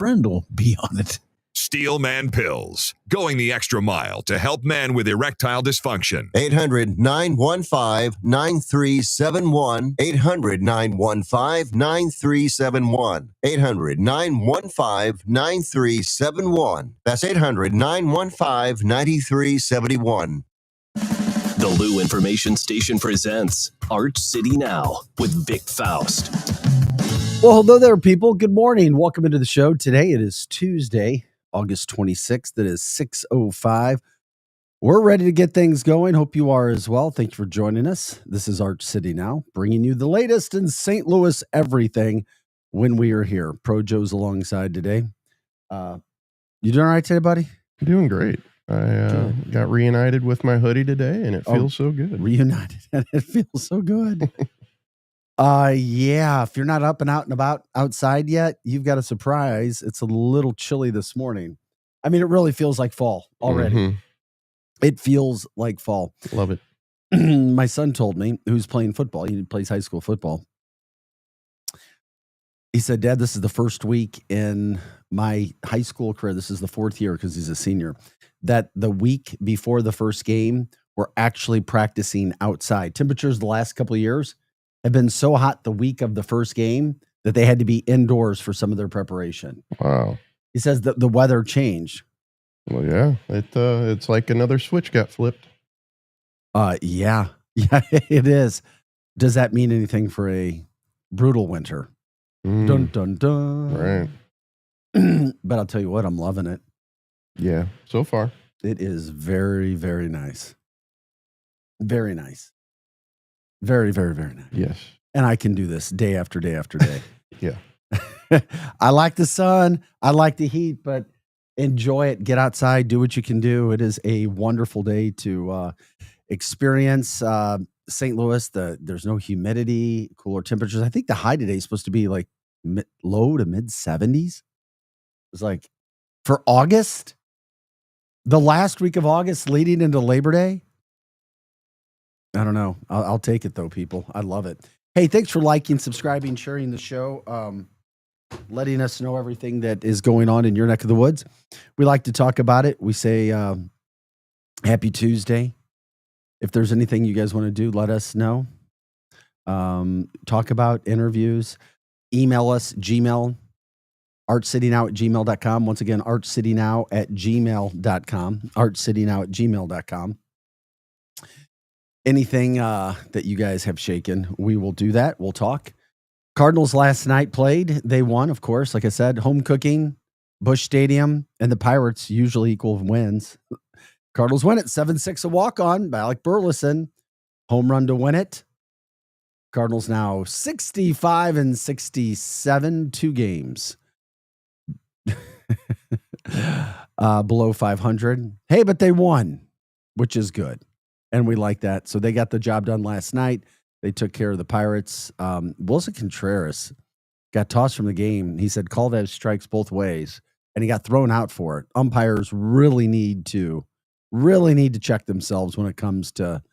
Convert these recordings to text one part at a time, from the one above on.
friend will be on it. Steelman Pills, going the extra mile to help men with erectile dysfunction. 800-915-9371. 800-915-9371. 800-915-9371. That's 800-915-9371. The Lou Information Station presents Arch City Now with Vic Faust. Well, hello there, people. Good morning. Welcome into the show. Today it is Tuesday, August 26th. It is 6:05. We're ready to get things going. Hope you are as well. Thank you for joining us. This is Arch City Now, bringing you the latest in St. Louis everything when we are here. Pro Joe's alongside today. You doing all right today, buddy? I'm doing great. I got reunited with my hoodie today, and it feels so good. Reunited, and it feels so good. Yeah, if you're not up and out and about outside yet, you've got a surprise. It's a little chilly this morning. I mean, it really feels like fall already. Mm-hmm. It feels like fall. Love it. My son told me, who's playing football, he plays high school football. He said, Dad, this is the first week in my high school career. This is the fourth year because he's a senior, that the week before the first game, we're actually practicing outside. Temperatures the last couple of years have been so hot the week of the first game that they had to be indoors for some of their preparation. Wow. He says that the weather changed. Well, yeah, it's like another switch got flipped. Yeah, it is. Does that mean anything for a brutal winter? Dun, dun, dun. Right. But I'll tell you what, I'm loving it. Yeah, so far. It is very, very nice. Very nice. Very, very, very nice. Yes. And I can do this day after day after day. Yeah. I like the sun. I like the heat, but enjoy it. Get outside. Do what you can do. It is a wonderful day to experience St. Louis. There's no humidity, cooler temperatures. I think the high today is supposed to be like low to mid 70s. It's like for August, the last week of August leading into Labor Day. I don't know. I'll take it though, people. I love it. Hey, thanks for liking, subscribing, sharing the show, letting us know everything that is going on in your neck of the woods. We like to talk about it. We say happy Tuesday. If there's anything you guys want to do, let us know. Talk about interviews. Email us, Gmail, archcitynow@gmail.com. Once again, archcitynow@gmail.com. archcitynow@gmail.com. Anything that you guys have shaken, we will do that. We'll talk. Cardinals last night played. They won, of course. Like I said, home cooking, Busch Stadium, and the Pirates usually equal wins. Cardinals win it 7-6, a walk-on by Alec Burleson. Home run to win it. Cardinals now 65-67, 2 games. Below 500. Hey, but they won, which is good. And we like that. So they got the job done last night. They took care of the Pirates. Wilson Contreras got tossed from the game. He said, call that strikes both ways. And he got thrown out for it. Umpires really need to check themselves when it comes to,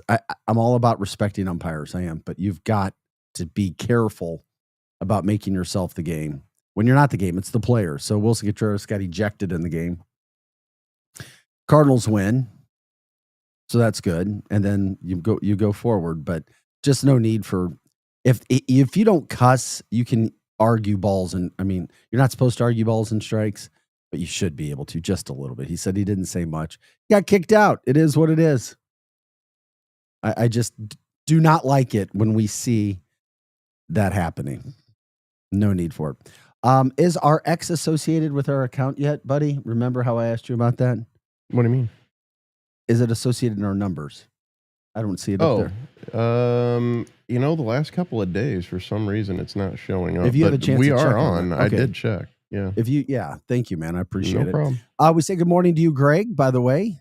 I'm all about respecting umpires. I am. But you've got to be careful about making yourself the game. When you're not the game, it's the player. So Wilson Contreras got ejected in the game. Cardinals win. So that's good. And then you go forward, but just no need for, if you don't cuss, you can argue balls. And I mean, you're not supposed to argue balls and strikes, but you should be able to just a little bit. He said he didn't say much. He got kicked out. It is what it is. I just do not like it when we see that happening. No need for it. Is our X associated with our account yet, buddy? Remember how I asked you about that? What do you mean? Is it associated in our numbers? I don't see it up there. The last couple of days, for some reason, it's not showing up. If you have a chance we to check are on on. that. I Okay. did check. Yeah. Thank you, man. I appreciate it. No problem. We say good morning to you, Greg, by the way.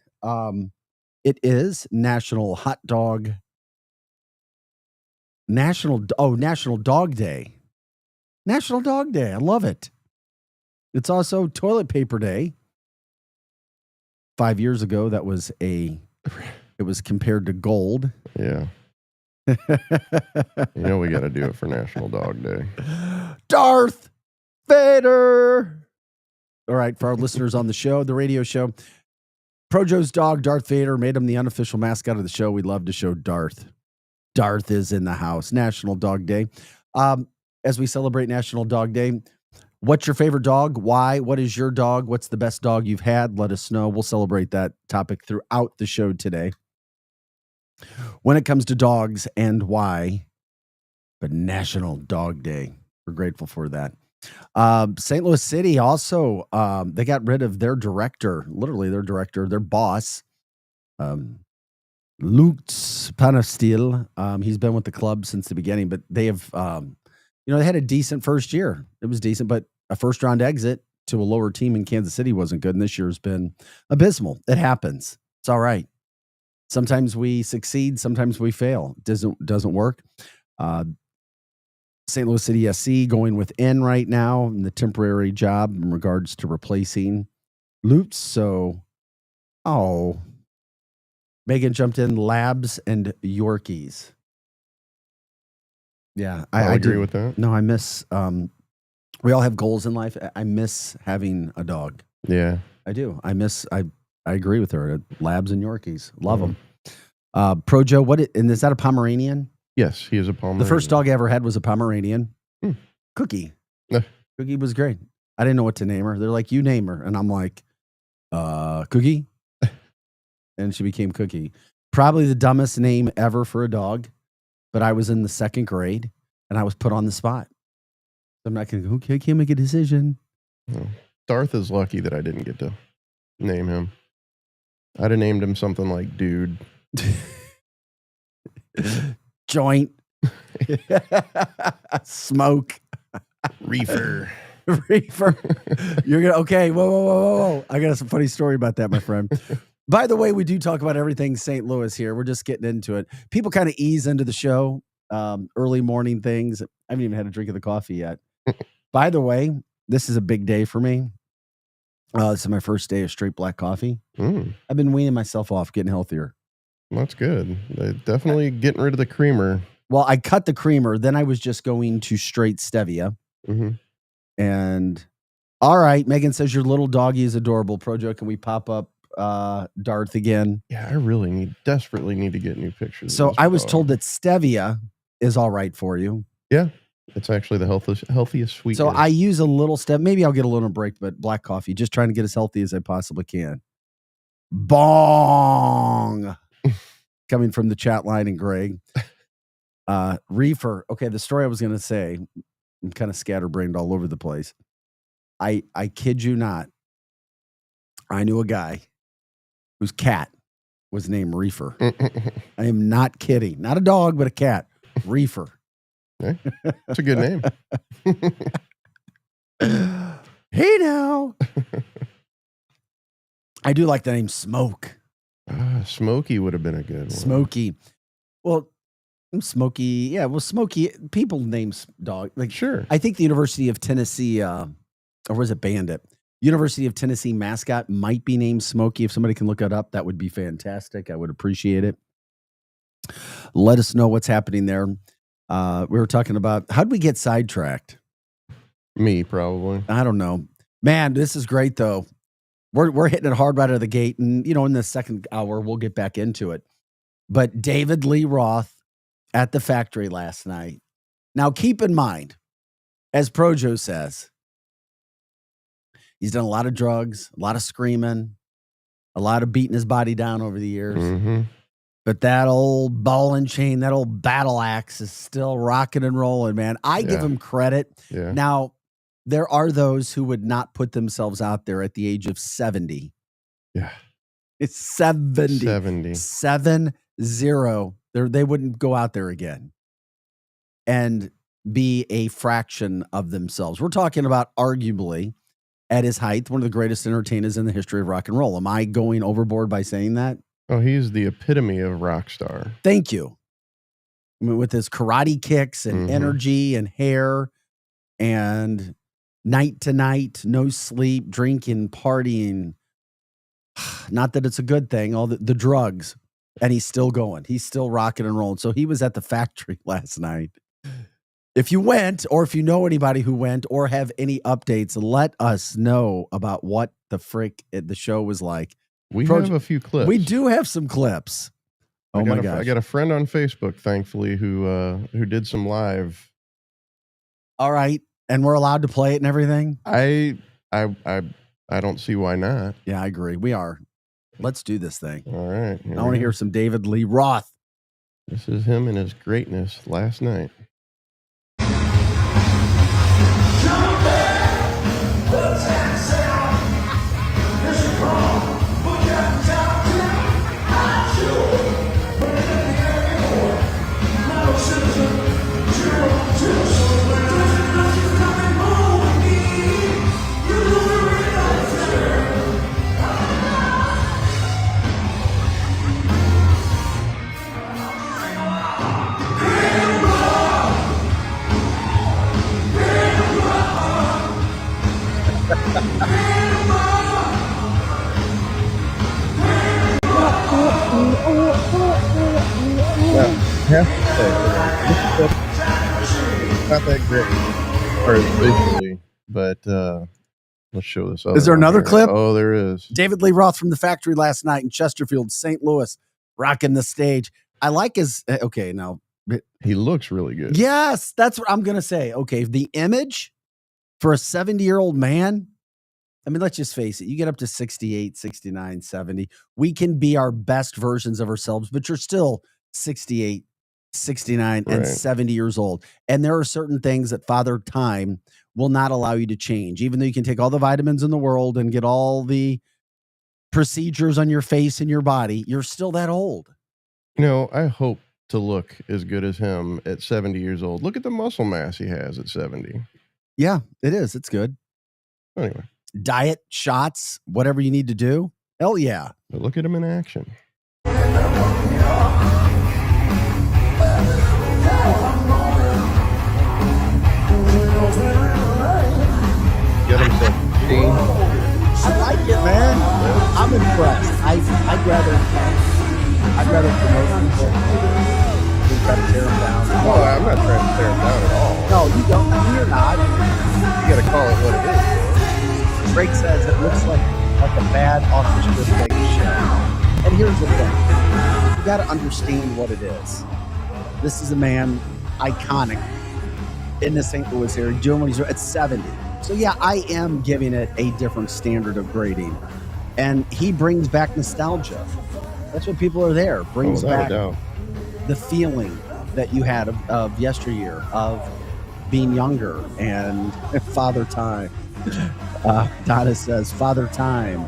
It is National Dog Day. National Dog Day. I love it. It's also Toilet Paper Day. 5 years ago, it was compared to gold. Yeah. We got to do it for National Dog Day. Darth Vader. All right, for our listeners on the show, the radio show, Projo's dog, Darth Vader, made him the unofficial mascot of the show. We love to show Darth. Darth is in the house. National Dog Day. As we celebrate National Dog Day, what's your favorite dog? Why? What is your dog? What's the best dog you've had? Let us know. We'll celebrate that topic throughout the show today. When it comes to dogs and why, but National Dog Day. We're grateful for that. St. Louis City also, they got rid of their director, literally their director, their boss, Lutz Panastil. He's been with the club since the beginning, but they have, they had a decent first year. It was decent, but a first round exit to a lower team in Kansas City wasn't good. And this year has been abysmal. It happens. It's all right. Sometimes we succeed. Sometimes we fail. Doesn't work. St. Louis City SC going within right now in the temporary job in regards to replacing Lutz. So, Megan jumped in Labs and Yorkies. Yeah, I agree with that. No, I miss. We all have goals in life. I miss having a dog. Yeah, I do. I agree with her. Labs and Yorkies, love them. Projo, and is that a Pomeranian? Yes, he is a Pomeranian. The first dog I ever had was a Pomeranian. Cookie. Yeah. Cookie was great. I didn't know what to name her. They're like, you name her. And I'm like, Cookie. And she became Cookie. Probably the dumbest name ever for a dog. But I was in the second grade and I was put on the spot. I'm not going to go, okay, I can't make a decision. Oh. Darth is lucky that I didn't get to name him. I'd have named him something like Dude. Joint. Smoke. Reefer. Reefer. You're gonna okay. Whoa. I got some funny story about that, my friend. By the way, we do talk about everything St. Louis here. We're just getting into it. People kind of ease into the show. Early morning things. I haven't even had a drink of the coffee yet. By the way, this is a big day for me. This is my first day of straight black coffee. I've been weaning myself off, getting healthier. That's good. Definitely getting rid of the creamer. Well, I cut the creamer. Then I was just going to straight stevia. Mm-hmm. And all right, Megan says your little doggy is adorable. Projo, can we pop up Darth again? Yeah, I desperately need to get new pictures. So I was told that stevia is all right for you. Yeah, it's actually the healthiest sweetener. So I use a little step. Maybe I'll get a little break, but black coffee, just trying to get as healthy as I possibly can. Bong. Coming from the chat line and Greg. Reefer. Okay, the story I was going to say, I'm kind of scatterbrained all over the place. I kid you not. I knew a guy whose cat was named Reefer. I am not kidding. Not a dog, but a cat. Reefer. Okay. It's a good name. Hey now. I do like the name Smoke. Smokey would have been a good one. Smokey. Well, Smokey. Yeah, well, Smokey. People name dog. Like, sure. I think the University of Tennessee, or was it Bandit? University of Tennessee mascot might be named Smokey. If somebody can look it up, that would be fantastic. I would appreciate it. Let us know what's happening there. We were talking about, how'd we get sidetracked? Me, probably. I don't know. Man, this is great, though. We're hitting it hard right out of the gate. And, in the second hour, we'll get back into it. But David Lee Roth at the factory last night. Now, keep in mind, as Projo says, he's done a lot of drugs, a lot of screaming, a lot of beating his body down over the years. Mm-hmm. But that old ball and chain, that old battle axe is still rocking and rolling, man. I give him credit. Yeah. Now, there are those who would not put themselves out there at the age of 70. Yeah. It's 70. 70. 70. They wouldn't go out there again and be a fraction of themselves. We're talking about arguably at his height, one of the greatest entertainers in the history of rock and roll. Am I going overboard by saying that? Oh, he's the epitome of rock star. Thank you. I mean, with his karate kicks and energy and hair and night to night, no sleep, drinking, partying. Not that it's a good thing, all the drugs. And he's still going. He's still rocking and rolling. So he was at the factory last night. If you went, or if you know anybody who went, or have any updates, let us know about what the frick the show was like. We have a few clips. We do have some clips. Oh my gosh! I got a friend on Facebook, thankfully, who did some live. All right, and we're allowed to play it and everything. I don't see why not. Yeah, I agree. We are. Let's do this thing. All right. I want to hear some David Lee Roth. This is him and his greatness last night. Not that great, or visually, but let's show this. Is there another clip? Oh, there is. David Lee Roth from the factory last night in Chesterfield, St. Louis, rocking the stage. I like his. Okay, now he looks really good. Yes, that's what I'm gonna say. Okay, the image for a 70-year-old man. I mean, let's just face it. You get up to 68, 69, 70. We can be our best versions of ourselves, but you're still 68, 69, and 70 years old. And there are certain things that Father Time will not allow you to change. Even though you can take all the vitamins in the world and get all the procedures on your face and your body, you're still that old. You know, I hope to look as good as him at 70 years old. Look at the muscle mass he has at 70. Yeah, it is. It's good. Anyway. Diet, shots, whatever you need to do. Hell yeah. But look at him in action. Get himself steam. I like it, man. I'm impressed. I'd rather promote people than try to tear them down. Oh, I'm not trying to tear him down at all. No, you don't. You're not. You got to call it what it is. Greg says it looks like a bad off-the-strip Vegas show. And here's the thing. You got to understand what it is. This is a man, iconic, in the St. Louis area, doing what he's doing at 70. So, yeah, I am giving it a different standard of grading. And he brings back nostalgia. That's what people are there. Brings back the feeling that you had of yesteryear, of being younger, and Father Time. Donna says, Father Time.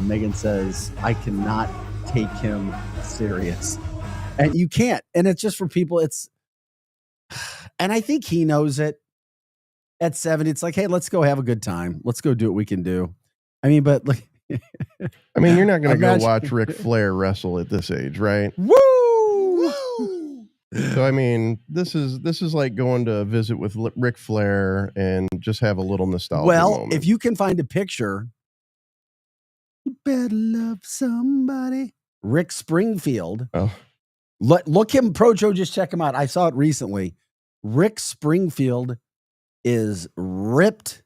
Megan says, I cannot take him serious. And you can't. And it's just for people. And I think he knows it at 70. It's like, hey, let's go have a good time. Let's go do what we can do. I mean, but like, I mean, you're not going to go watch Ric Flair wrestle at this age, right? Woo! So I mean, this is like going to visit with Ric Flair and just have a little nostalgia moment. If you can find a picture, you better love somebody. Rick Springfield. Oh. Look him, Pro Joe, just check him out. I saw it recently. Rick Springfield is ripped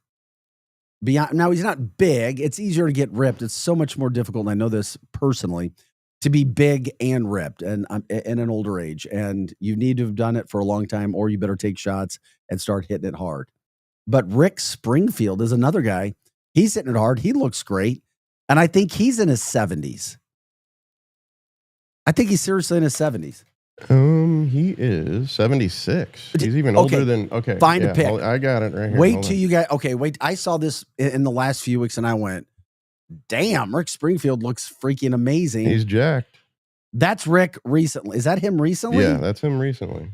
beyond. Now, he's not big. It's easier to get ripped. It's so much more difficult, and I know this personally, to be big and ripped and in an older age. And you need to have done it for a long time, or you better take shots and start hitting it hard. But Rick Springfield is another guy. He's hitting it hard. He looks great. And I think he's in his 70s. I think he's seriously in his 70s. He is 76. He's even older than, Find a pic. I got it right here. Wait till you get, wait. I saw this in the last few weeks and I went, damn, Rick Springfield looks freaking amazing. He's jacked. That's Rick recently. Is that him recently? Yeah, that's him recently.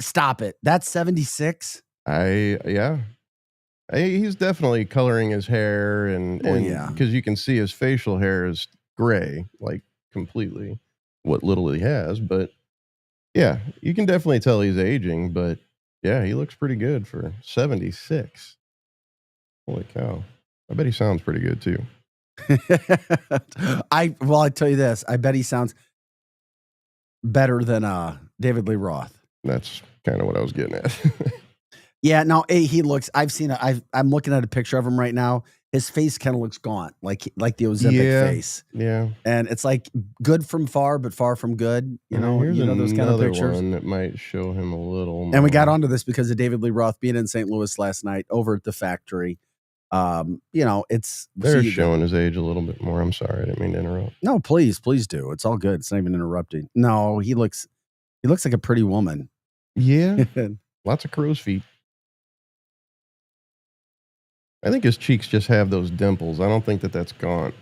Stop it. That's 76. He's definitely coloring his hair and because you can see his facial hair is gray, like completely what little he has. But yeah, you can definitely tell he's aging, but yeah, he looks pretty good for 76. Holy cow. I bet he sounds pretty good too. I tell you this, I bet he sounds better than David Lee Roth. That's kind of what I was getting at. Yeah, no, he looks. I'm looking at a picture of him right now. His face kind of looks gaunt, like the Ozempic face. Yeah, and it's like good from far, but far from good. Here's those kind of pictures. One that might show him a little more. And we got onto this because of David Lee Roth being in St. Louis last night over at the factory. They're showing his age a little bit more. I'm sorry, I didn't mean to interrupt. No, please do. It's all good. It's not even interrupting. No, he looks like a pretty woman. Yeah, lots of crow's feet. I think his cheeks just have those dimples. I don't think that's gaunt.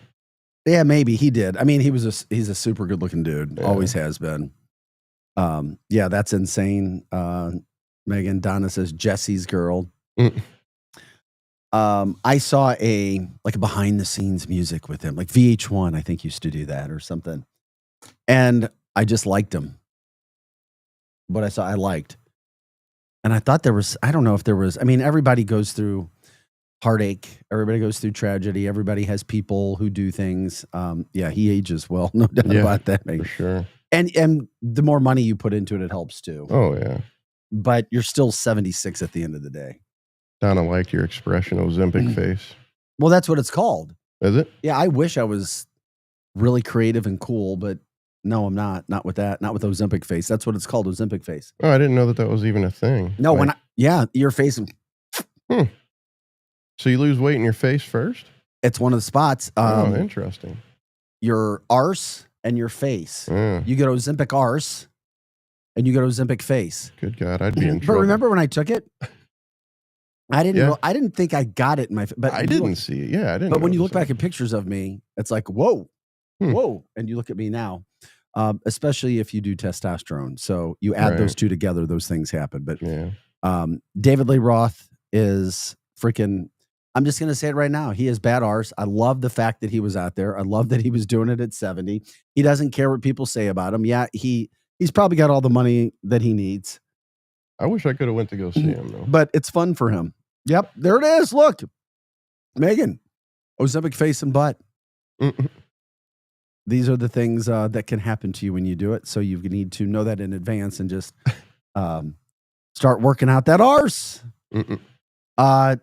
Yeah, maybe he did. I mean, he's a super good looking dude. Yeah. Always has been. Yeah, that's insane. Megan Donna says Jesse's girl. I saw a behind the scenes music with him, like VH1, I think used to do that or something. And I just liked him. What I liked. And I thought I don't know if there was, I mean, everybody goes through heartache. Everybody goes through tragedy. Everybody has people who do things. Yeah, he ages well. No doubt about that. For sure. And the more money you put into it, it helps too. Oh, yeah. But you're still 76 at the end of the day. Donna liked your expression, Ozempic face. Well, that's what it's called. Is it? Yeah, I wish I was really creative and cool, but no, I'm not. Not with that. Not with Ozempic face. That's what it's called, Ozempic face. Oh, I didn't know that was even a thing. No, your face. So you lose weight in your face first? It's one of the spots. Interesting. Your arse and your face. You get Ozempic arse, and you get Ozempic face. Good God, I'd be in trouble. But remember when I took it? I didn't think I got it in my face. But I didn't see it. Yeah, I didn't. But when you look back at pictures of me, it's like, whoa, whoa. And you look at me now, especially if you do testosterone. So you add those two together, those things happen. But David Lee Roth is freaking, I'm just going to say it right now. He is bad arse. I love the fact that he was out there. I love that he was doing it at 70. He doesn't care what people say about him. Yeah, he's probably got all the money that he needs. I wish I could have went to go see him, though. But it's fun for him. Yep, there it is. Look, Megan, Ozempic face and butt. These are the things that can happen to you when you do it. So you need to know that in advance and just start working out that arse.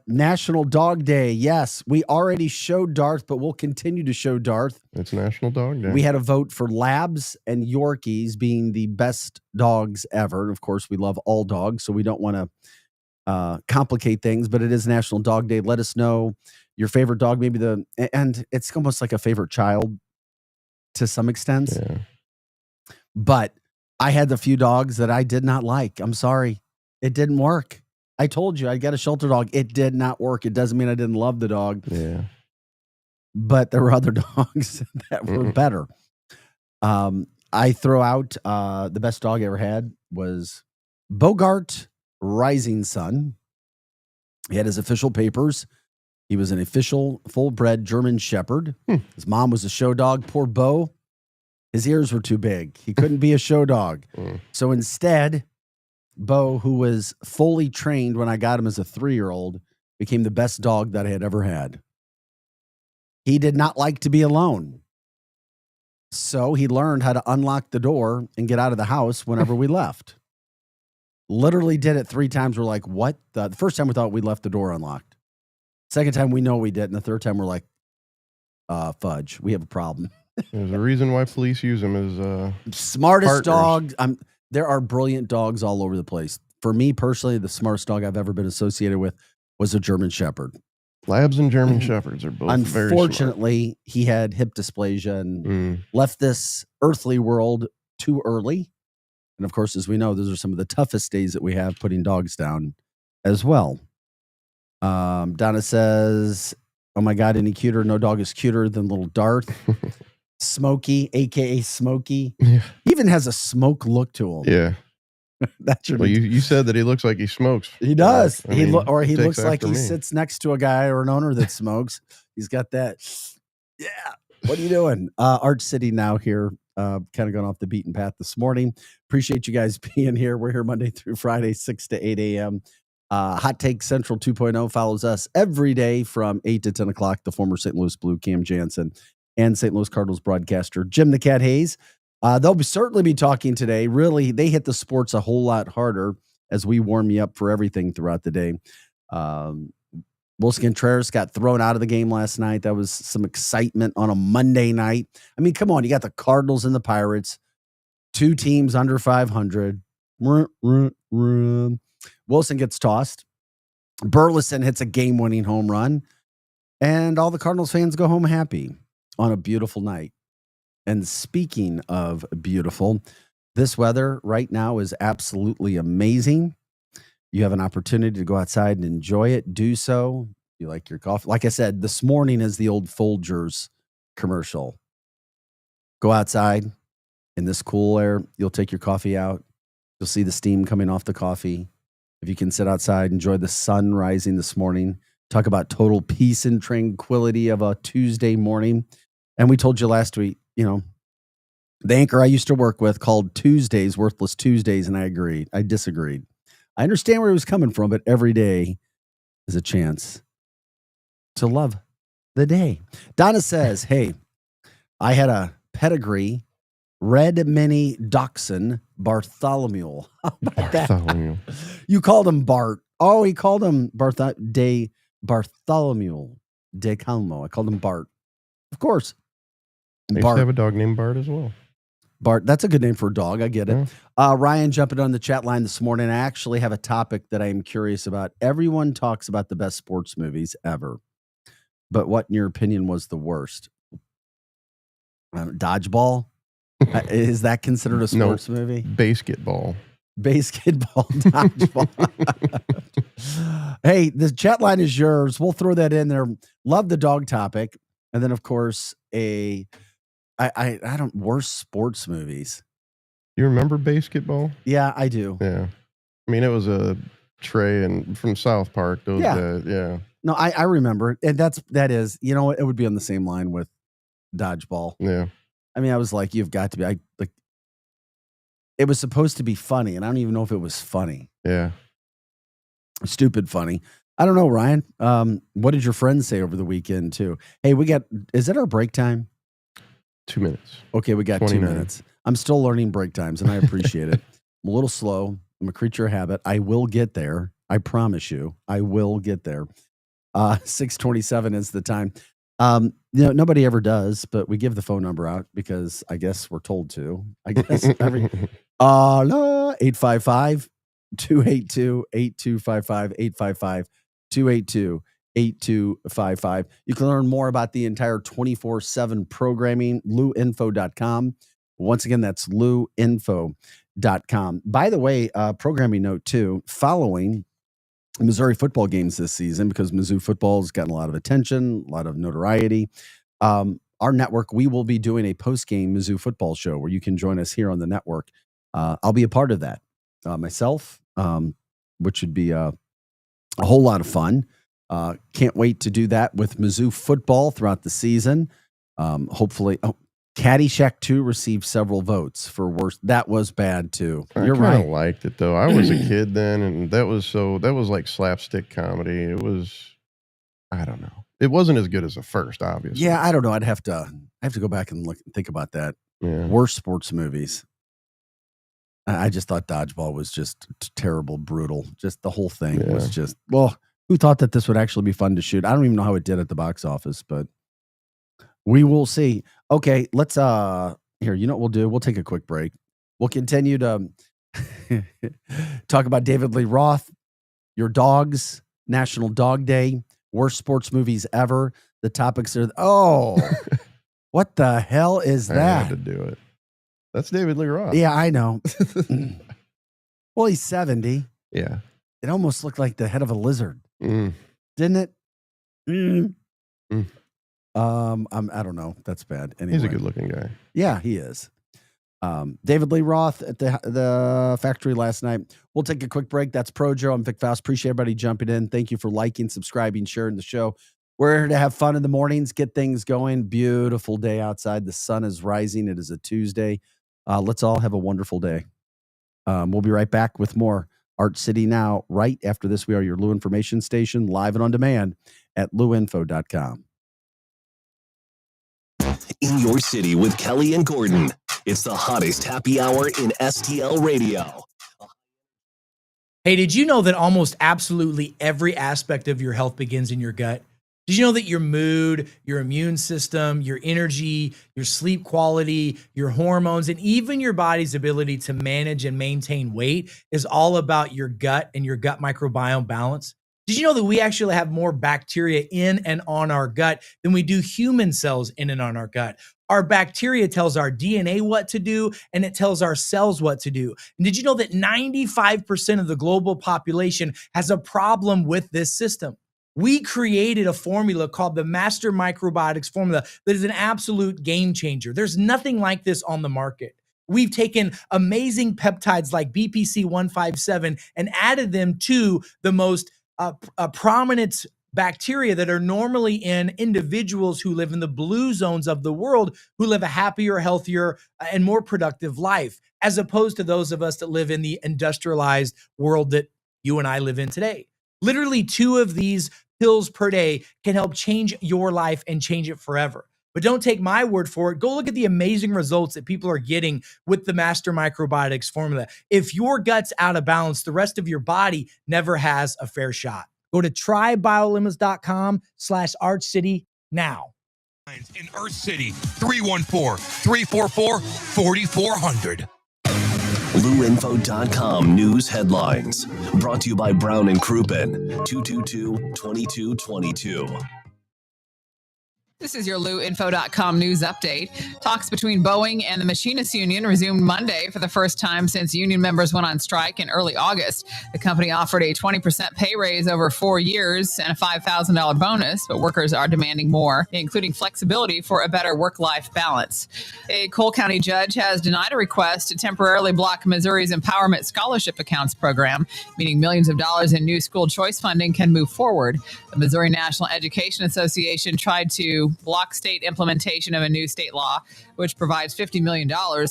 National Dog Day. Yes, we already showed Darth, but we'll continue to show Darth. It's National Dog Day. We had a vote for Labs and Yorkies being the best dogs ever. And of course, we love all dogs, so we don't want to complicate things, but it is National Dog Day. Let us know your favorite dog, and it's almost like a favorite child to some extent. Yeah. But I had the few dogs that I did not like. I'm sorry. It didn't work. I told you I got a shelter dog. It did not work. It doesn't mean I didn't love the dog. Yeah. But there were other dogs that were better. I throw out the best dog I ever had was Bogart Rising Sun. He had his official papers. He was an official full-bred German Shepherd. His mom was a show dog. Poor Bo. His ears were too big. He couldn't be a show dog. So instead, Bo, who was fully trained when I got him as a 3-year-old, became the best dog that I had ever had. He did not like to be alone. So he learned how to unlock the door and get out of the house whenever we left. Literally did it 3 times. We're like, what? The first time we thought we left the door unlocked. Second time we know we did. And the third time we're like, fudge, we have a problem. There's a reason why police use them as smartest dog. There are brilliant dogs all over the place. For me personally, the smartest dog I've ever been associated with was a German Shepherd. Labs and German Shepherds are both Unfortunately, very smart. He had hip dysplasia and left this earthly world too early. And of course, as we know, those are some of the toughest days that we have putting dogs down as well. Donna says, oh my God, any cuter? No dog is cuter than little Darth. Smokey, a.k.a. Smokey. Yeah. He even has a smoke look to him. Yeah. That should be. You said that he looks like he smokes. He does. He looks looks like he sits next to a guy or an owner that smokes. He's got that. Yeah. What are you doing? Arch City now here. Kind of going off the beaten path this morning. Appreciate you guys being here. We're here Monday through Friday, 6 to 8 a.m. Hot Take Central 2.0 follows us every day from 8 to 10 o'clock. The former St. Louis Blue, Cam Jansen, and St. Louis Cardinals broadcaster, Jim the Cat Hayes. They'll certainly be talking today. Really, they hit the sports a whole lot harder as we warm you up for everything throughout the day. Willson Contreras got thrown out of the game last night. That was some excitement on a Monday night. I mean, come on, you got the Cardinals and the Pirates, two teams under 500. Willson gets tossed. Burleson hits a game-winning home run, and all the Cardinals fans go home happy on a beautiful night. And speaking of beautiful, this weather right now is absolutely amazing. You have an opportunity to go outside and enjoy it. Do so. You like your coffee. Like I said, this morning is the old Folgers commercial. Go outside in this cool air. You'll take your coffee out. You'll see the steam coming off the coffee. If you can sit outside, enjoy the sun rising this morning. Talk about total peace and tranquility of a Tuesday morning. And we told you last week, the anchor I used to work with called Tuesdays Worthless Tuesdays, and I agreed. I disagreed. I understand where he was coming from, but every day is a chance to love the day. Donna says, hey, I had a pedigree red mini dachshund Bartholomew. How about Bartholomew. that? You called him Bart. Oh, he called him Bartholomew de Calmo. I called him Bart. Of course. I used to have a dog named Bart as well. Bart, that's a good name for a dog. I get it. Yeah. Ryan jumping on the chat line this morning. I actually have a topic that I am curious about. Everyone talks about the best sports movies ever, but what, in your opinion, was the worst? Dodgeball? Is that considered a sports movie? Basketball. Basketball, dodgeball. Hey, the chat line is yours. We'll throw that in there. Love the dog topic. And then, of course, worst sports movies. You remember Basketball? Yeah, I do. Yeah. I mean, it was a Trey and from South Park. Those guys, yeah. No, I remember it. And that is, it would be on the same line with Dodgeball. Yeah. I mean, I was like, you've got to be. It was supposed to be funny, and I don't even know if it was funny. Yeah. Stupid funny. I don't know, Ryan. What did your friends say over the weekend, too? Hey, is it our break time? 2 minutes. Okay, we got 29. 2 minutes. I'm still learning break times, and I appreciate it. I'm a little slow. I'm a creature of habit. I will get there. I promise you. I will get there. 6:27 is the time. Nobody ever does, but we give the phone number out because I guess we're told to. I guess 855-282-8255, 855-282-8255. You can learn more about the entire 24/7 programming, luinfo.com. Once again, that's luinfo.com. By the way, programming note too, following Missouri football games this season, because Mizzou football has gotten a lot of attention, a lot of notoriety. Our network, we will be doing a post-game Mizzou football show where you can join us here on the network. I'll be a part of that myself, which should be a whole lot of fun. Can't wait to do that with Mizzou football throughout the season. Hopefully, Caddyshack 2 received several votes for worst. That was bad too. You're right. I liked it though. I was a kid then, and that was like slapstick comedy. It was, I don't know. It wasn't as good as the first, obviously. Yeah, I don't know. I have to go back and think about that. Yeah. Worst sports movies. I just thought Dodgeball was just terrible, brutal. Just the whole thing was just, well, who thought that this would actually be fun to shoot? I don't even know how it did at the box office, but we will see. Okay, let's here, you know what we'll do? We'll take a quick break. We'll continue to talk about David Lee Roth, your dogs, National Dog Day, worst sports movies ever. The topics are what the hell is that? I had to do it. That's David Lee Roth. Yeah, I know. Well, he's 70. Yeah. It almost looked like the head of a lizard, Mm. didn't it? Mm. I don't know. That's bad. Anyway. He's a good-looking guy. Yeah, he is. David Lee Roth at the factory last night. We'll take a quick break. That's Projo. I'm Vic Faust. Appreciate everybody jumping in. Thank you for liking, subscribing, sharing the show. We're here to have fun in the mornings, get things going. Beautiful day outside. The sun is rising. It is a Tuesday. Let's all have a wonderful day. We'll be right back with more Art City Now. Right after this, we are your Lou Information Station, live and on demand at luinfo.com. In your city with Kelly and Gordon. It's the hottest happy hour in STL radio. Hey, did you know that almost absolutely every aspect of your health begins in your gut? Did you know that your mood, your immune system, your energy, your sleep quality, your hormones, and even your body's ability to manage and maintain weight is all about your gut and your gut microbiome balance? Did you know that we actually have more bacteria in and on our gut than we do human cells in and on our gut? Our bacteria tells our DNA what to do, and it tells our cells what to do. And did you know that 95% of the global population has a problem with this system? We created a formula called the Master Microbiotics formula that is an absolute game changer. There's nothing like this on the market. We've taken amazing peptides like BPC 157 and added them to the most prominent bacteria that are normally in individuals who live in the blue zones of the world, who live a happier, healthier, and more productive life, as opposed to those of us that live in the industrialized world that you and I live in today. Literally 2 of these pills per day can help change your life and change it forever. But don't take my word for it. Go look at the amazing results that people are getting with the Master Microbiotics formula. If your gut's out of balance, the rest of your body never has a fair shot. Go to trybiolimits.com/ArchCity now. In Earth City, 314-344-4400. LouInfo.com news headlines. Brought to you by Brown & Crouppen, 222-2222. This is your LouInfo.com news update. Talks between Boeing and the Machinists Union resumed Monday for the first time since union members went on strike in early August. The company offered a 20% pay raise over 4 years and a $5,000 bonus, but workers are demanding more, including flexibility for a better work-life balance. A Cole County judge has denied a request to temporarily block Missouri's Empowerment Scholarship Accounts program, meaning millions of dollars in new school choice funding can move forward. The Missouri National Education Association tried to block state implementation of a new state law, which provides $50 million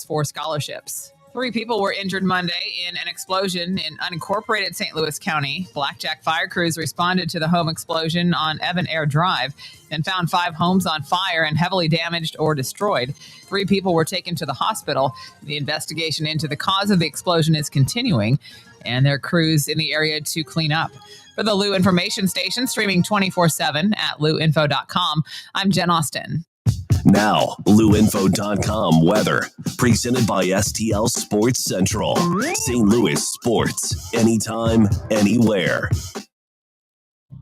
for scholarships. 3 people were injured Monday in an explosion in unincorporated St. Louis County. Blackjack fire crews responded to the home explosion on Evan Air Drive and found 5 homes on fire and heavily damaged or destroyed. 3 people were taken to the hospital. The investigation into the cause of the explosion is continuing, and there are crews in the area to clean up. For the Lou Information Station, streaming 24/7 at LouInfo.com, I'm Jen Austin. Now, LouInfo.com weather. Presented by STL Sports Central. St. Louis sports. Anytime, anywhere.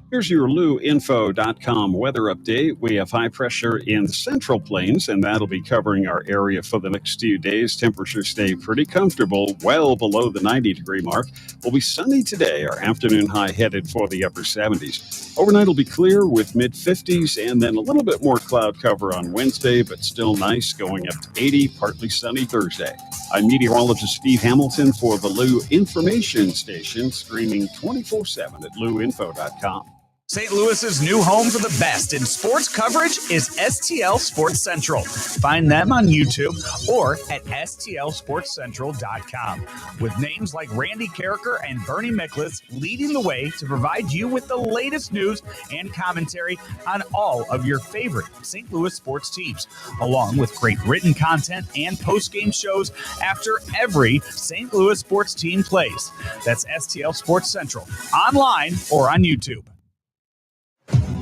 Here's your LouInfo.com weather update. We have high pressure in the Central Plains, and that'll be covering our area for the next few days. Temperatures stay pretty comfortable, well below the 90-degree mark. Will be sunny today. Our afternoon high headed for the upper 70s. Overnight will be clear with mid-50s, and then a little bit more cloud cover on Wednesday, but still nice, going up to 80, partly sunny Thursday. I'm meteorologist Steve Hamilton for the Lou Information Station, streaming 24/7 at LouInfo.com. St. Louis's new home for the best in sports coverage is STL Sports Central. Find them on YouTube or at stlsportscentral.com. With names like Randy Carricker and Bernie Miklasz leading the way to provide you with the latest news and commentary on all of your favorite St. Louis sports teams, along with great written content and post-game shows after every St. Louis sports team plays. That's STL Sports Central, online or on YouTube.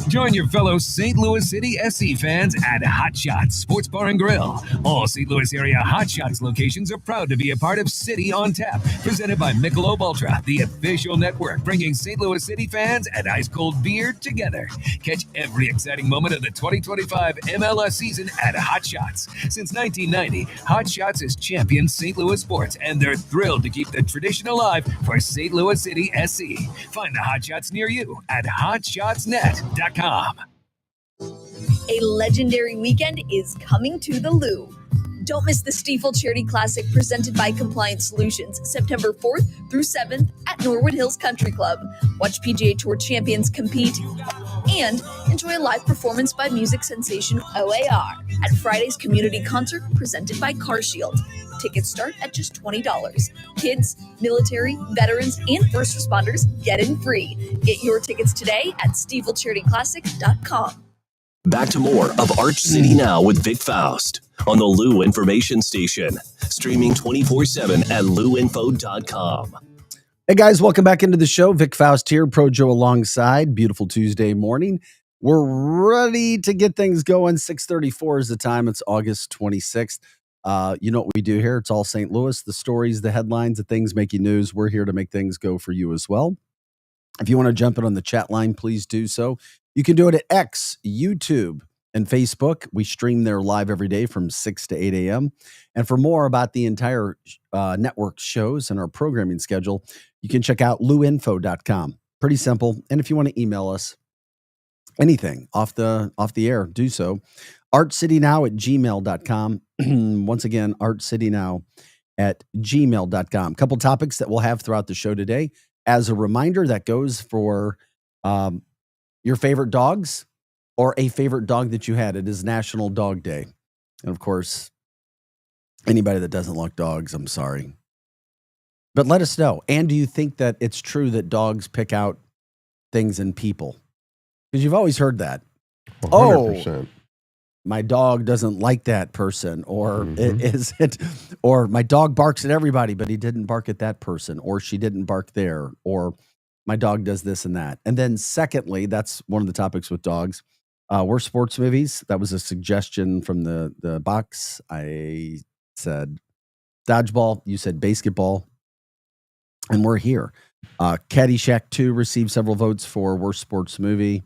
Join your fellow St. Louis City SC fans at Hot Shots Sports Bar and Grill. All St. Louis area Hot Shots locations are proud to be a part of City on Tap, presented by Michelob Ultra, the official network bringing St. Louis City fans and ice-cold beer together. Catch every exciting moment of the 2025 MLS season at Hot Shots. Since 1990, Hot Shots has championed St. Louis sports, and they're thrilled to keep the tradition alive for St. Louis City SC. Find the Hot Shots near you at hotshotsnet.com. A legendary weekend is coming to the Lou. Don't miss the Stiefel Charity Classic presented by Compliance Solutions, September 4th through 7th at Norwood Hills Country Club. Watch PGA Tour champions compete and enjoy a live performance by music sensation OAR at Friday's community concert presented by CarShield. Tickets start at just $20. Kids, military, veterans, and first responders get in free. Get your tickets today at StiefelCharityClassic.com. Back to more of Arch City Now with Vic Faust on the Lou Information Station, streaming 24/7 at LouInfo.com. Hey guys, welcome back into the show. Vic Faust here, Pro Joe alongside. Beautiful Tuesday morning. We're ready to get things going. 6:34 is the time. It's August 26th. You know what we do here? It's all St. Louis. The stories, the headlines, the things making news. We're here to make things go for you as well. If you want to jump in on the chat line, please do so. You can do it at X, YouTube, and Facebook. We stream there live every day from 6 to 8 a.m. And for more about the entire network shows and our programming schedule, you can check out luinfo.com. Pretty simple. And if you want to email us anything off the air, do so. artcitynow@gmail.com. Once again, artcitynow@gmail.com. Couple topics that we'll have throughout the show today. As a reminder, that goes for your favorite dogs or a favorite dog that you had. It is National Dog Day. And of course, anybody that doesn't like dogs, I'm sorry. But let us know. And do you think that it's true that dogs pick out things in people? Because you've always heard that. 100%. My dog doesn't like that person, or or my dog barks at everybody, but he didn't bark at that person, or she didn't bark there, or my dog does this and that. And then secondly, that's one of the topics with dogs. We're sports movies. That was a suggestion from the box. I said dodgeball. You said basketball. And we're here. Caddyshack 2 received several votes for worst sports movie.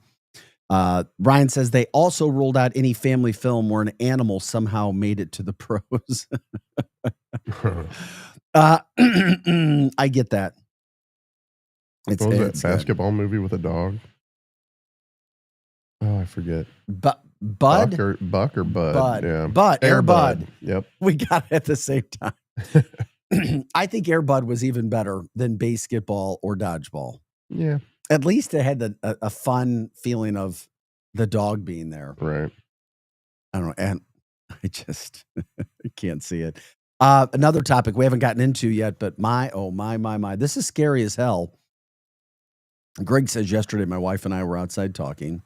Ryan says they also ruled out any family film where an animal somehow made it to the pros. I get that. What was that basketball movie with a dog? Oh, I forget. Bud? Buck or Bud? Bud. Yeah. Bud. Air Bud. Yep. We got it at the same time. I think Air Bud was even better than basketball or dodgeball. Yeah. At least it had a fun feeling of the dog being there. Right. I don't know. And I just I can't see it. Another topic we haven't gotten into yet, but my. This is scary as hell. Greg says yesterday, my wife and I were outside talking.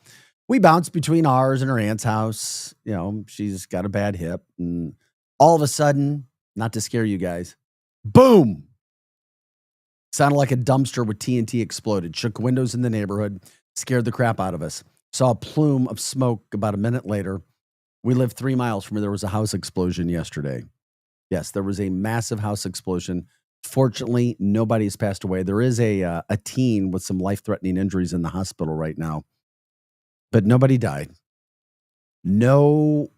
We bounced between ours and her aunt's house. You know, she's got a bad hip. And all of a sudden, not to scare you guys, boom. Sounded like a dumpster with TNT exploded. Shook windows in the neighborhood. Scared the crap out of us. Saw a plume of smoke about a minute later. We live 3 miles from where there was a house explosion yesterday. Yes, there was a massive house explosion. Fortunately, nobody has passed away. There is a teen with some life-threatening injuries in the hospital right now. But nobody died. No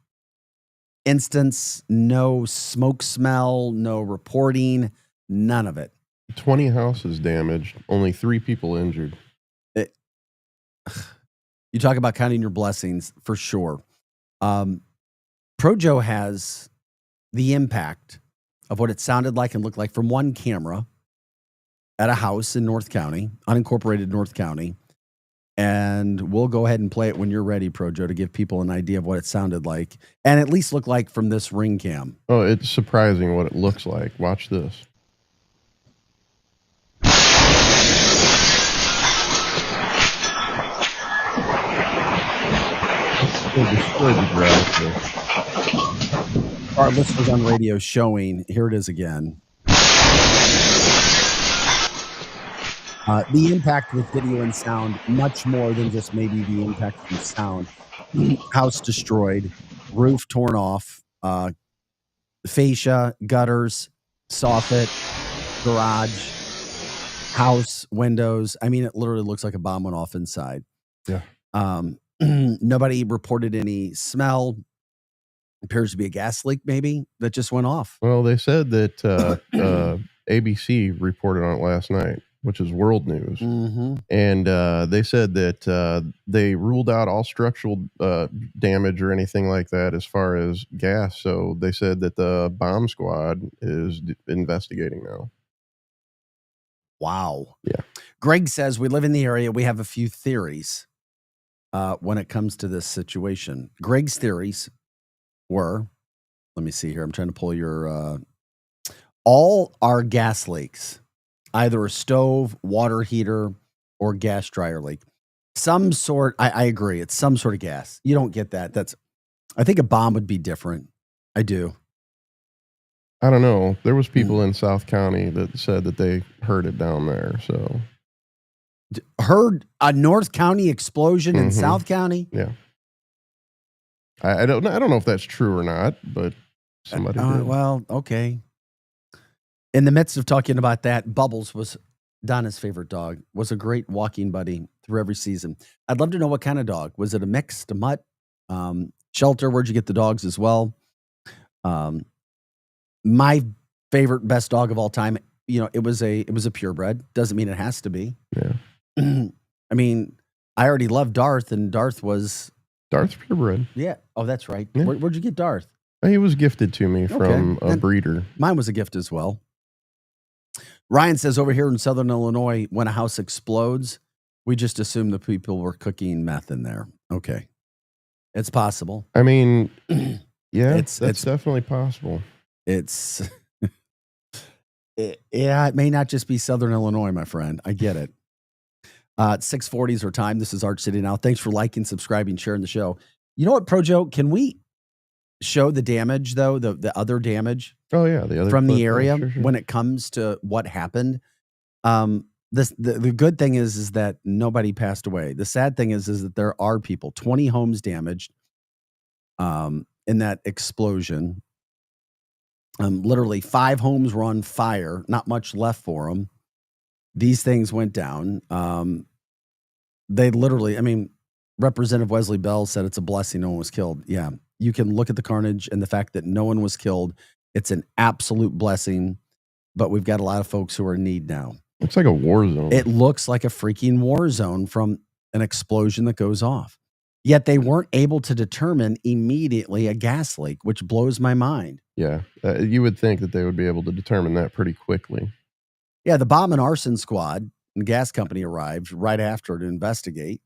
instance, no smoke smell, no reporting, none of it. 20 houses damaged, only 3 people injured. You talk about counting your blessings, for sure. Projo has the impact of what it sounded like and looked like from one camera at a house in North County, unincorporated North County. And we'll go ahead and play it when you're ready, Projo, to give people an idea of what it sounded like and at least look like from this ring cam. Oh, it's surprising what it looks like. Watch this. They destroyed the grass. Our listeners on radio showing, here it is again. The impact with video and sound, much more than just maybe the impact from sound. House destroyed, roof torn off, fascia, gutters, soffit, garage, house, windows. I mean, it literally looks like a bomb went off inside. Yeah. Nobody reported any smell. Appears to be a gas leak, maybe, that just went off. Well, they said that ABC reported on it last night, which is world news. Mm-hmm. And they said that they ruled out all structural damage or anything like that as far as gas. So they said that the bomb squad is investigating now. Wow. Yeah. Greg says, we live in the area. We have a few theories when it comes to this situation. Greg's theories were, let me see here. I'm trying to pull your, all our gas leaks, either a stove, water heater, or gas dryer leak. Some sort, I agree. It's some sort of gas. You don't get that. I think a bomb would be different. I do. I don't know. There was people in South County that said that they heard it down there. So heard a North County explosion in South County? Yeah. I don't know if that's true or not, but somebody did. Well, okay. In the midst of talking about that, Bubbles was Donna's favorite dog, was a great walking buddy through every season. I'd love to know what kind of dog. Was it a mixed, a mutt? Shelter, where'd you get the dogs as well? My favorite, best dog of all time, it was a purebred. Doesn't mean it has to be. Yeah. I mean, I already loved Darth, and Darth's purebred. Yeah. Oh, that's right. Yeah. Where'd you get Darth? He was gifted to me from a breeder. Mine was a gift as well. Ryan says over here in Southern Illinois, when a house explodes, we just assume the people were cooking meth in there. Okay. It's possible. I mean, yeah, that's definitely possible. It may not just be Southern Illinois, my friend. I get it. 6:40 is our time. This is Arch City Now. Thanks for liking, subscribing, sharing the show. You know what, Projo? Can we show the damage, though, the other damage? Oh, yeah. The other from clip, the area sure. When it comes to what happened. The good thing is that nobody passed away. The sad thing is that there are people, 20 homes damaged in that explosion. Literally 5 homes were on fire, not much left for them. These things went down. They literally, Representative Wesley Bell said it's a blessing no one was killed. Yeah, you can look at the carnage and the fact that no one was killed. It's an absolute blessing, but we've got a lot of folks who are in need now. It's like a war zone. It looks like a freaking war zone from an explosion that goes off. Yet they weren't able to determine immediately a gas leak, which blows my mind. Yeah, you would think that they would be able to determine that pretty quickly. Yeah, the bomb and arson squad and gas company arrived right after to investigate.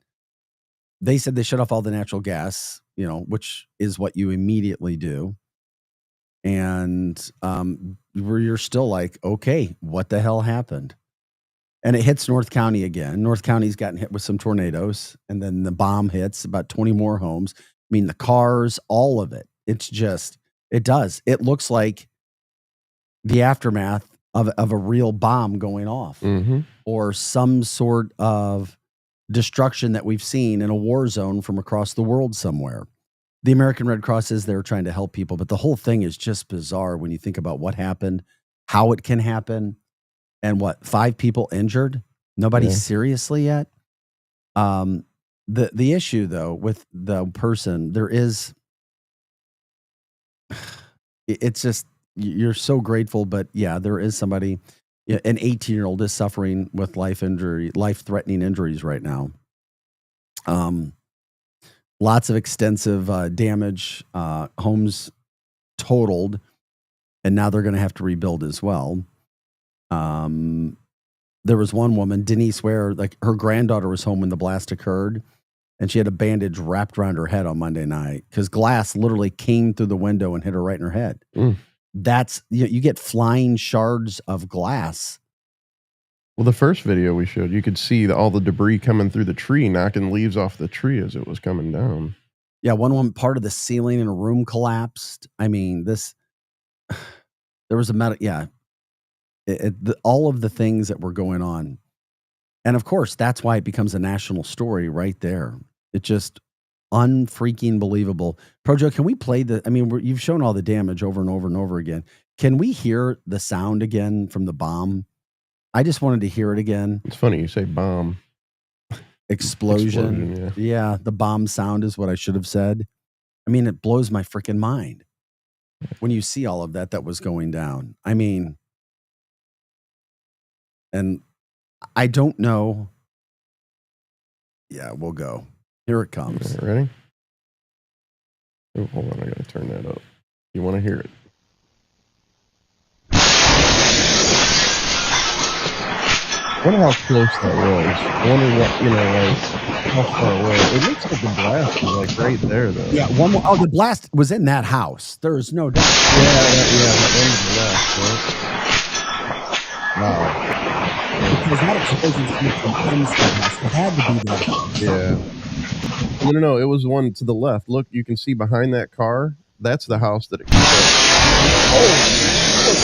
They said they shut off all the natural gas, which is what you immediately do. And you're still like, okay, what the hell happened? And it hits North County again. North County's gotten hit with some tornadoes, and then the bomb hits about 20 more homes. The cars, all of it. It does. It looks like the aftermath of a real bomb going off, or some sort of destruction that we've seen in a war zone from across the world somewhere. The American Red Cross is there trying to help people, but the whole thing is just bizarre when you think about what happened, how it can happen, and 5 people injured? Nobody seriously yet? The issue, though, with the person, it's just, you're so grateful, but there is somebody, an 18-year-old is suffering with life-threatening injuries right now. Lots of extensive damage, homes totaled, and now they're going to have to rebuild as well. There was one woman, Denise Ware, like her granddaughter was home when the blast occurred, and she had a bandage wrapped around her head on Monday night because glass literally came through the window and hit her right in her head. That's, you get flying shards of glass. Well, the first video we showed, you could see all the debris coming through the tree, knocking leaves off the tree as it was coming down. Yeah, one part of the ceiling in a room collapsed. There was a metal, all of the things that were going on. And of course, that's why it becomes a national story right there. It's just unfreaking believable. Projo, can we play you've shown all the damage over and over and over again. Can we hear the sound again from the bomb? I just wanted to hear it again. It's funny you say bomb. Explosion. Yeah, the bomb sound is what I should have said. It blows my freaking mind when you see all of that was going down. And I don't know. Yeah, we'll go. Here it comes. Right, ready? Oh, hold on. I got to turn that up. You want to hear it? I wonder how close that was. I wonder how far away. It looks like the blast was right there, though. Yeah, the blast was in that house. There's no doubt. That one to the left, right? Wow. Because that explosion from inside the house. It had to be that house. Yeah. No. It was one to the left. Look, you can see behind that car. That's the house that it came from. Oh,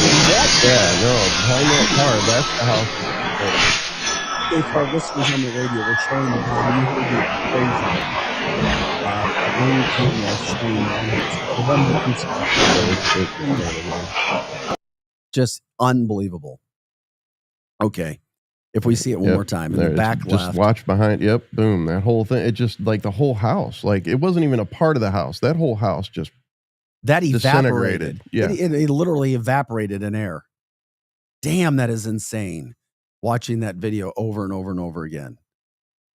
Yeah, no, behind that car, that's the house. If our listeners on the radio were showing the video, you heard the explosion. A ring camera showing just unbelievable. Okay. If we see it one more time in the back just left. watch behind. Yep, boom. That whole thing. It just like the whole house. Like it wasn't even a part of the house. That whole house just that evaporated. Yeah, it literally evaporated in air. Damn, that is insane. Watching that video over and over and over again.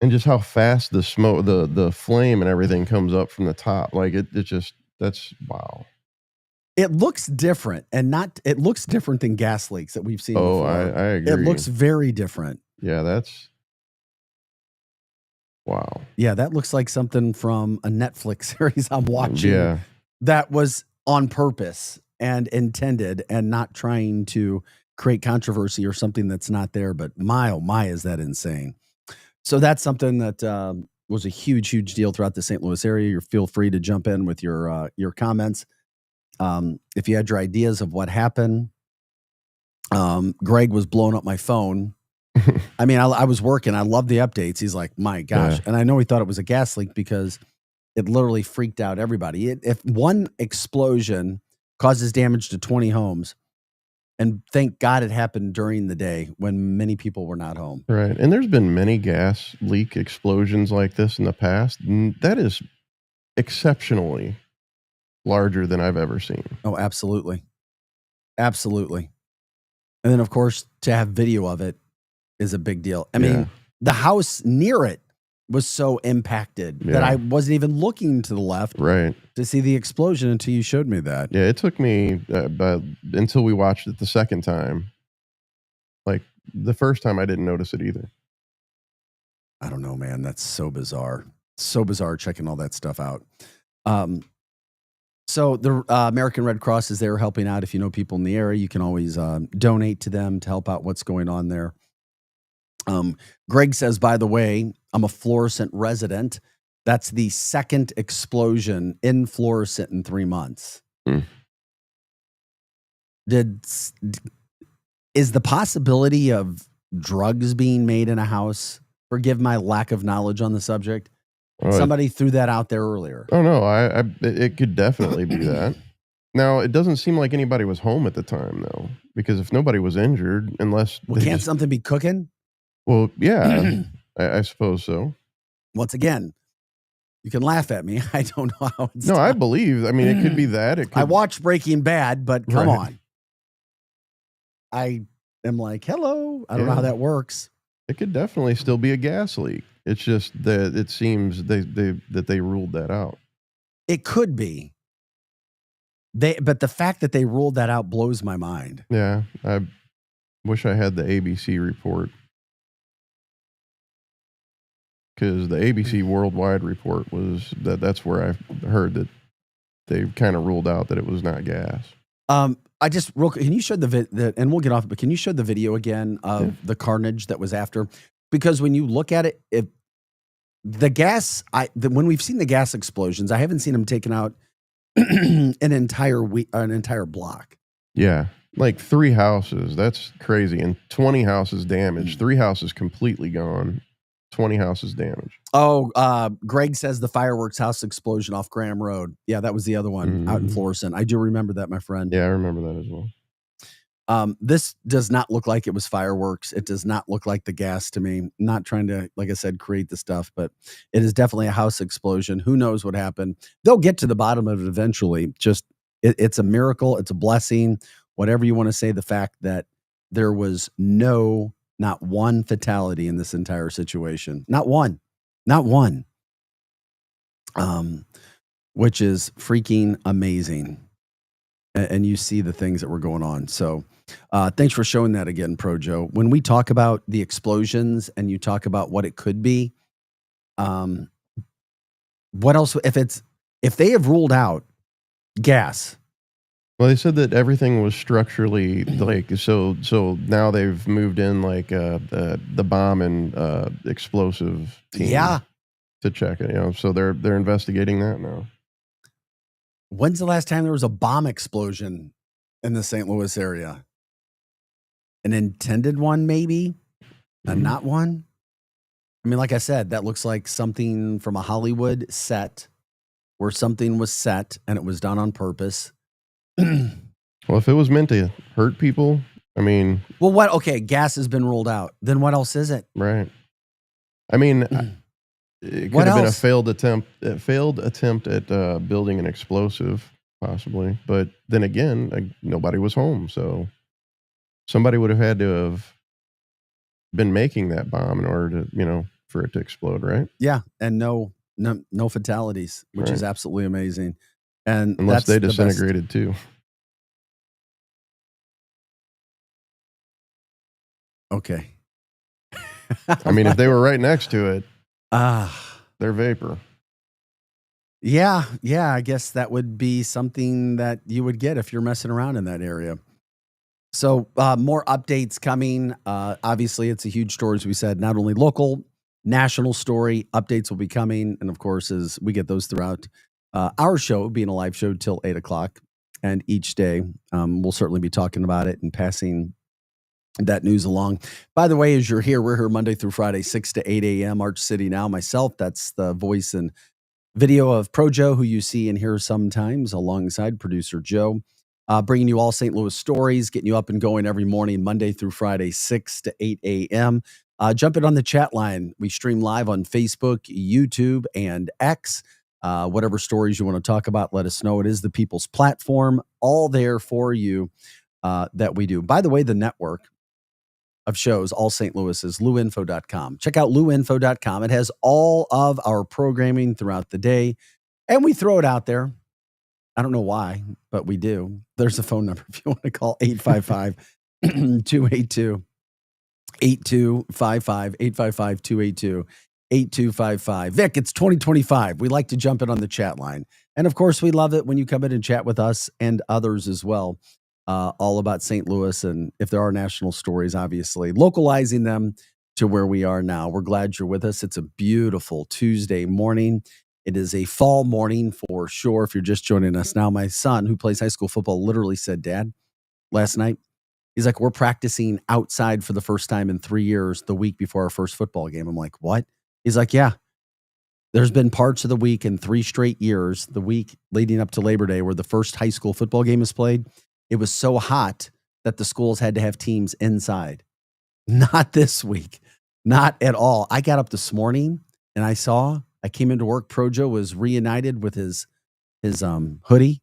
And just how fast the smoke, the flame and everything comes up from the top. Like it just, that's wow. It looks different it looks different than gas leaks that we've seen before. I agree. It looks very different. Yeah, that's wow. Yeah, that looks like something from a Netflix series I'm watching. Yeah. That was on purpose and intended and not trying to create controversy or something that's not there. But my is that insane. So that's something that was a huge, huge deal throughout the St. Louis area. You feel free to jump in with your comments. If you had your ideas of what happened, Greg was blowing up my phone. I mean, I was working. I love the updates. He's like, my gosh. Yeah. And I know he thought it was a gas leak because it literally freaked out everybody. If one explosion causes damage to 20 homes, and thank God it happened during the day when many people were not home. Right. And there's been many gas leak explosions like this in the past. That is exceptionally larger than I've ever seen. Oh, absolutely. Absolutely. And then, of course, to have video of it is a big deal. I mean, the house near it was so impacted that I wasn't even looking to the left to see the explosion until you showed me that. Yeah, it took me until we watched it the second time. Like the first time I didn't notice it either. I don't know, man. That's so bizarre. So bizarre checking all that stuff out. So the American Red Cross is there helping out. If you know people in the area, you can always donate to them to help out what's going on there. Greg says, by the way, I'm a Florissant resident. That's the second explosion in Florissant in 3 months. Is the possibility of drugs being made in a house? Forgive my lack of knowledge on the subject. Somebody threw that out there earlier. Oh no, it could definitely be that. Now it doesn't seem like anybody was home at the time though, because if nobody was injured, unless can't something be cooking? Well, yeah, I suppose so. Once again, you can laugh at me. I don't know how it's I believe. I mean, it could be that. I watched Breaking Bad, but come on. I am like, hello. I don't know how that works. It could definitely still be a gas leak. It's just that it seems that they ruled that out. It could be. But the fact that they ruled that out blows my mind. Yeah, I wish I had the ABC report. Because the ABC Worldwide report was that's where I heard that they kind of ruled out that it was not gas. I just real quick, can you show and we'll get off, but can you show the video again of the carnage that was after? Because when you look at it, the gas, when we've seen the gas explosions, I haven't seen them taking out an entire block. Yeah, like 3 houses. That's crazy, and 20 houses damaged. 3 houses completely gone. 20 houses damaged. Oh, Greg says the fireworks house explosion off Graham Road. Yeah, that was the other one out in Florissant. I do remember that, my friend. Yeah, I remember that as well. This does not look like it was fireworks. It does not look like the gas to me. Not trying to, like I said, create the stuff, but it is definitely a house explosion. Who knows what happened? They'll get to the bottom of it eventually. Just, it's a miracle. It's a blessing. Whatever you want to say, the fact that there was not one fatality in this entire situation. Not one. Which is freaking amazing. And you see the things that were going on. So thanks for showing that again, Pro Joe. When we talk about the explosions and you talk about what it could be, what else? If they have ruled out gas. Well, they said that everything was structurally like so now they've moved in like the bomb and explosive team to check it. So they're investigating that now. When's the last time there was a bomb explosion in the St. Louis area. An intended one, maybe, and not one. I mean, like I said, that looks like something from a Hollywood set where something was set and it was done on purpose. Well, if it was meant to hurt people, I mean, well, what? Okay, gas has been rolled out. Then what else is it? Right. I mean, it could have been a failed attempt at building an explosive, possibly. But then again, nobody was home, so somebody would have had to have been making that bomb in order to, for it to explode, right? Yeah, and no fatalities, which is absolutely amazing. And unless they disintegrated too. Okay. I mean, if they were right next to it, they're vapor. Yeah. I guess that would be something that you would get if you're messing around in that area. So more updates coming. Obviously, it's a huge story, as we said, not only local, national story. Updates will be coming. And of course, as we get those throughout our show, being a live show till 8 o'clock. And each day, we'll certainly be talking about it and passing that news along. By the way, as you're here, we're here Monday through Friday, 6 to 8 a.m. Arch City Now. Myself, that's the voice and video of Pro Joe, who you see and hear sometimes, alongside producer Joe. Bringing you all St. Louis stories, getting you up and going every morning, Monday through Friday, 6 to 8 a.m. Jump in on the chat line. We stream live on Facebook, YouTube, and X. Whatever stories you want to talk about, let us know. It is the People's Platform, all there for you that we do. By the way, the network of shows, all St. Louis, is luinfo.com. Check out luinfo.com. It has all of our programming throughout the day, and we throw it out there. I don't know why, but we do. There's a phone number if you want to call, 855-282-8255, 855-282-8255. Vic, it's 2025. We like to jump in on the chat line. And of course, we love it when you come in and chat with us and others as well, all about St. Louis. And if there are national stories, obviously, localizing them to where we are now. We're glad you're with us. It's a beautiful Tuesday morning. It is a fall morning for sure. If you're just joining us now, my son, who plays high school football, literally said, Dad, last night, he's like, we're practicing outside for the first time in 3 years the week before our first football game. I'm like, what? He's like, yeah. There's been parts of the week in 3 straight years, the week leading up to Labor Day, where the first high school football game is played. It was so hot that the schools had to have teams inside. Not this week. Not at all. I got up this morning and I came into work. Pro Joe was reunited with his hoodie.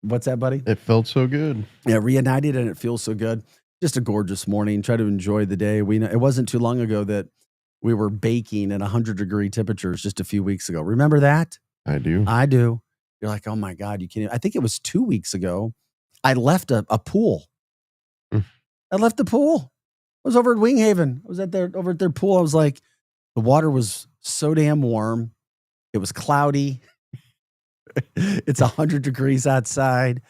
What's that, buddy? It felt so good. Yeah, reunited, and it feels so good. Just a gorgeous morning. Try to enjoy the day. It wasn't too long ago that we were baking at 100-degree temperatures just a few weeks ago. Remember that? I do. You're like, oh my God, you can't. I think it was 2 weeks ago. I left a pool. I left the pool. I was over at Winghaven. I was over at their pool. I was like, the water was so damn warm. It was cloudy. It's 100 degrees outside.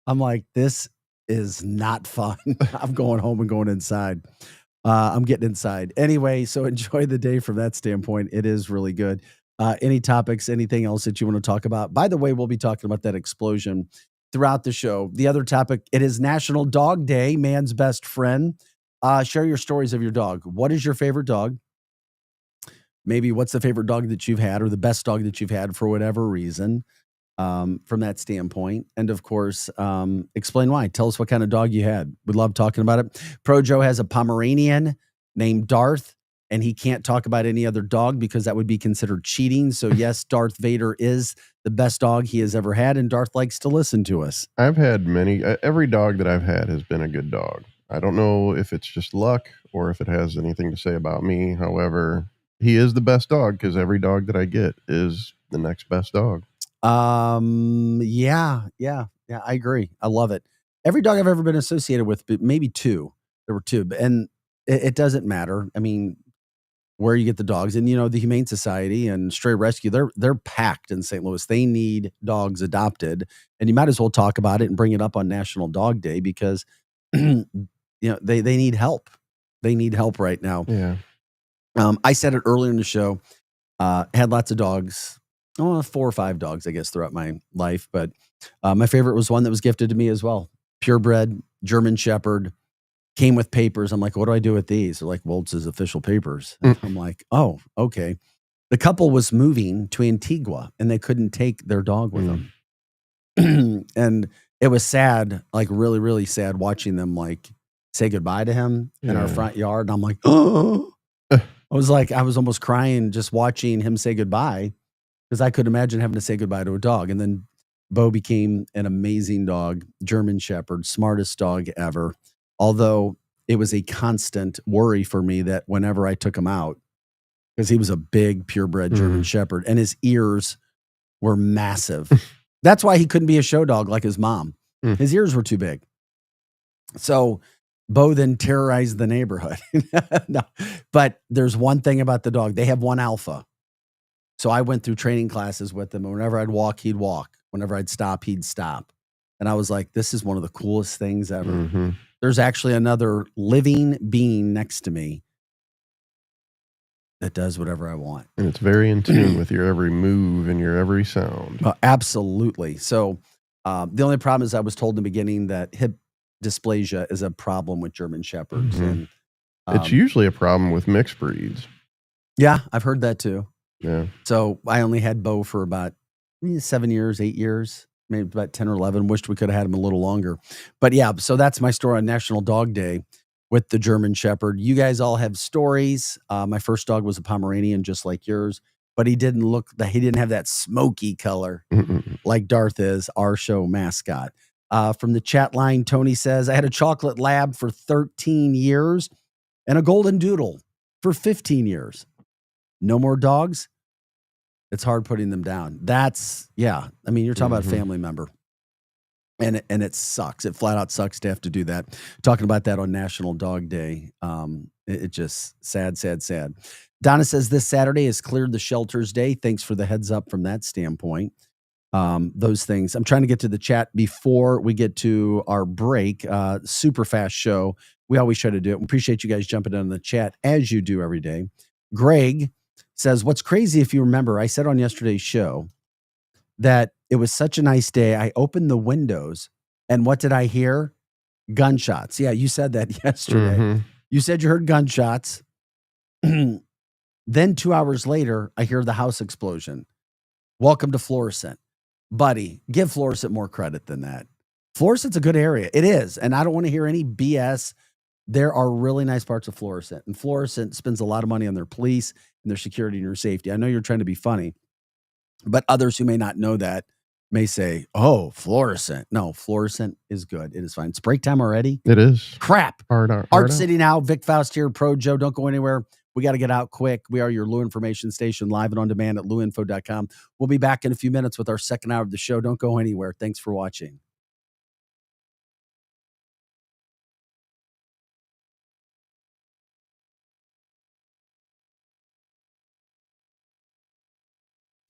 I'm like, this is not fun. I'm going home and going inside. I'm getting inside. Anyway, so enjoy the day from that standpoint. It is really good. Any topics, anything else that you want to talk about? By the way, we'll be talking about that explosion throughout the show. The other topic, it is National Dog Day, man's best friend. Share your stories of your dog. What is your favorite dog? Maybe what's the favorite dog that you've had, or the best dog that you've had for whatever reason, from that standpoint. And of course, explain why. Tell us what kind of dog you had. We'd love talking about it. Pro Joe has a Pomeranian named Darth, and he can't talk about any other dog because that would be considered cheating. So yes, Darth Vader is the best dog he has ever had, and Darth likes to listen to us. I've had many. Every dog that I've had has been a good dog. I don't know if it's just luck or if it has anything to say about me. However, he is the best dog because every dog that I get is the next best dog. Yeah, I agree. I love it. Every dog I've ever been associated with, but maybe two. There were two, and it doesn't matter. I mean, where you get the dogs, and the Humane Society and Stray Rescue, they're packed in St. Louis. They need dogs adopted, and you might as well talk about it and bring it up on National Dog Day because they need help. They need help right now. Yeah. I said it earlier in the show. Had lots of dogs. 4 or 5 dogs, I guess, throughout my life. But my favorite was one that was gifted to me as well. Purebred, German Shepherd, came with papers. I'm like, what do I do with these? They're like, well, it's his official papers. I'm like, oh, okay. The couple was moving to Antigua and they couldn't take their dog with them. And it was sad, like really, really sad watching them like say goodbye to him in our front yard. And I'm like, oh, I was almost crying just watching him say goodbye because I could imagine having to say goodbye to a dog. And then Bo became an amazing dog, German Shepherd, smartest dog ever. Although it was a constant worry for me that whenever I took him out, because he was a big purebred German Shepherd and his ears were massive. That's why he couldn't be a show dog like his mom. His ears were too big. So Bo then terrorized the neighborhood. No, but there's one thing about the dog. They have one alpha. So I went through training classes with him. And whenever I'd walk, he'd walk. Whenever I'd stop, he'd stop. And I was like, this is one of the coolest things ever. There's actually another living being next to me that does whatever I want. And it's very in tune with your every move and your every sound. Absolutely. So the only problem is I was told in the beginning that hip dysplasia is a problem with German Shepherds. And it's usually a problem with mixed breeds. Yeah, I've heard that too. Yeah. So I only had Bo for about 7 years, 8 years. Maybe about 10 or 11. Wished we could have had him a little longer. But yeah, so that's my story on National Dog Day with the German Shepherd. You guys all have stories. My first dog was a Pomeranian, just like yours, but he didn't have that smoky color like Darth is, our show mascot. From the chat line, Tony says, I had a chocolate lab for 13 years and a golden doodle for 15 years. No more dogs. It's hard putting them down. I mean, you're talking about a family member. And it sucks. It flat out sucks to have to do that. Talking about that on National Dog Day. It just sad. Donna says this Saturday is Cleared the Shelters Day. Thanks for the heads up from that standpoint. Those things. I'm trying to get to the chat before we get to our break. Super fast show. We always try to do it. We appreciate you guys jumping in the chat as you do every day. Greg says, what's crazy, if you remember, I said on yesterday's show that it was such a nice day. I opened the windows and what did I hear? Gunshots. Yeah, you said that yesterday. You said you heard gunshots. Then 2 hours later, I hear the house explosion. Welcome to Florissant. Buddy, give Florissant more credit than that. Florissant's a good area. It is. And I don't want to hear any BS. There are really nice parts of Florissant. And Florissant spends a lot of money on their police and their security and their safety. I know you're trying to be funny, but others who may not know that may say, oh, Florissant. No, Florissant is good. It is fine. It's break time already. It is. Crap. Hard Art City now. Vic Faust here. Pro Joe. Don't go anywhere. We got to get out quick. We are your Lou information station, live and on demand at louinfo.com. We'll be back in a few minutes with our second hour of the show. Don't go anywhere. Thanks for watching.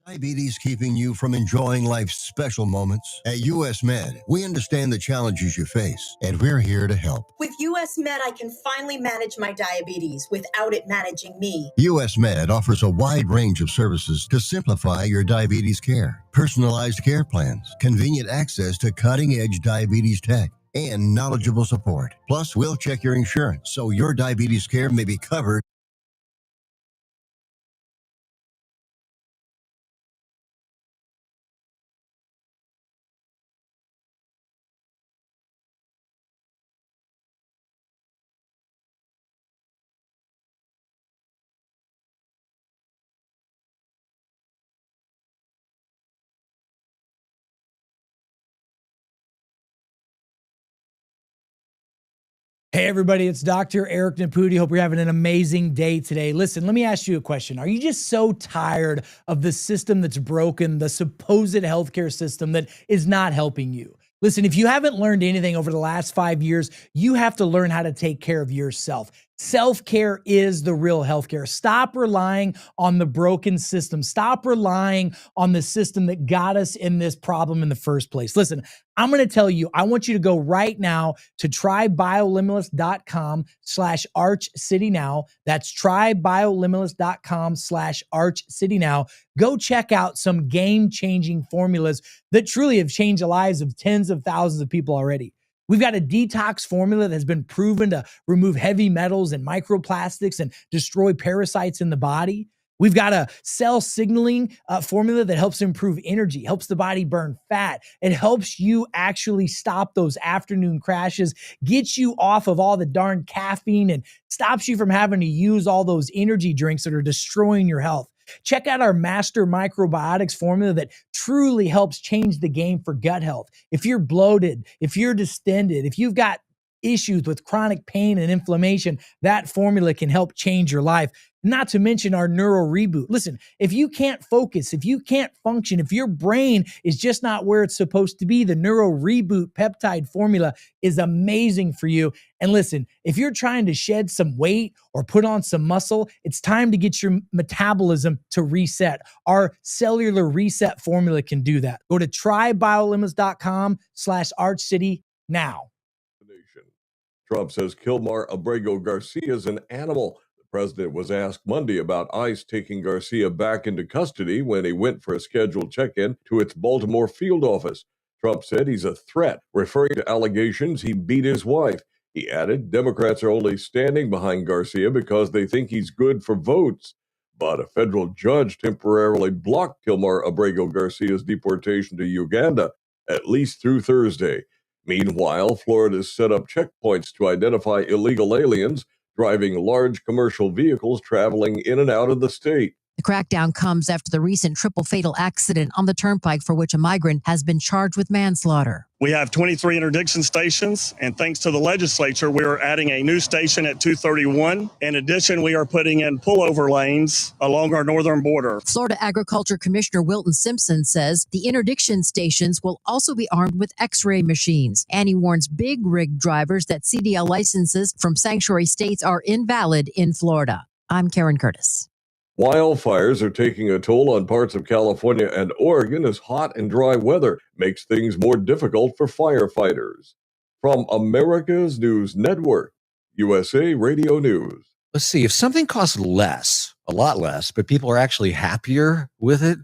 Diabetes keeping you from enjoying life's special moments? At US Med, we understand the challenges you face, and we're here to help. With US Med, I can finally manage my diabetes without it managing me. US Med offers a wide range of services to simplify your diabetes care. Personalized care plans, convenient access to cutting-edge diabetes tech, and knowledgeable support. Plus, we'll check your insurance so your diabetes care may be covered. Hey, everybody, it's Dr. Eric Naputi. Hope you're having an amazing day today. Listen, let me ask you a question. Are you just so tired of the system that's broken, the supposed healthcare system that is not helping you? Listen, if you haven't learned anything over the last 5 years, you have to learn how to take care of yourself. Self-care is the real healthcare. Stop relying on the broken system. Stop relying on the system that got us in this problem in the first place. Listen, I'm going to tell you, I want you to go right now to trybiolimitless.com/ArchCityNow. That's trybiolimitless.com/ArchCityNow. Go check out some game-changing formulas that truly have changed the lives of tens of thousands of people already. We've got a detox formula that has been proven to remove heavy metals and microplastics and destroy parasites in the body. We've got a cell signaling formula that helps improve energy, helps the body burn fat. It helps you actually stop those afternoon crashes, gets you off of all the darn caffeine, and stops you from having to use all those energy drinks that are destroying your health. Check out our Master Microbiotics formula that truly helps change the game for gut health. If you're bloated, if you're distended, if you've got issues with chronic pain and inflammation, that formula can help change your life. Not to mention our Neuro Reboot. Listen, if you can't focus, if you can't function, if your brain is just not where it's supposed to be, the Neuro Reboot peptide formula is amazing for you. And listen, if you're trying to shed some weight or put on some muscle, it's time to get your metabolism to reset. Our cellular reset formula can do that. Go to trybiolimitless.com/ArchCity now. Trump says Kilmar Abrego Garcia is an animal. The president was asked Monday about ICE taking Garcia back into custody when he went for a scheduled check-in to its Baltimore field office. Trump said he's a threat, referring to allegations he beat his wife. He added, Democrats are only standing behind Garcia because they think he's good for votes. But a federal judge temporarily blocked Kilmar Abrego Garcia's deportation to Uganda, at least through Thursday. Meanwhile, Florida's set up checkpoints to identify illegal aliens driving large commercial vehicles traveling in and out of the state. The crackdown comes after the recent triple fatal accident on the turnpike for which a migrant has been charged with manslaughter. We have 23 interdiction stations, and thanks to the legislature, we are adding a new station at 231. In addition, we are putting in pullover lanes along our northern border. Florida Agriculture Commissioner Wilton Simpson says the interdiction stations will also be armed with x-ray machines. And he warns big rig drivers that CDL licenses from sanctuary states are invalid in Florida. I'm Karen Curtis. Wildfires are taking a toll on parts of California and Oregon as hot and dry weather makes things more difficult for firefighters. From America's News Network, USA Radio News. Let's see, if something costs less, a lot less, but people are actually happier with it,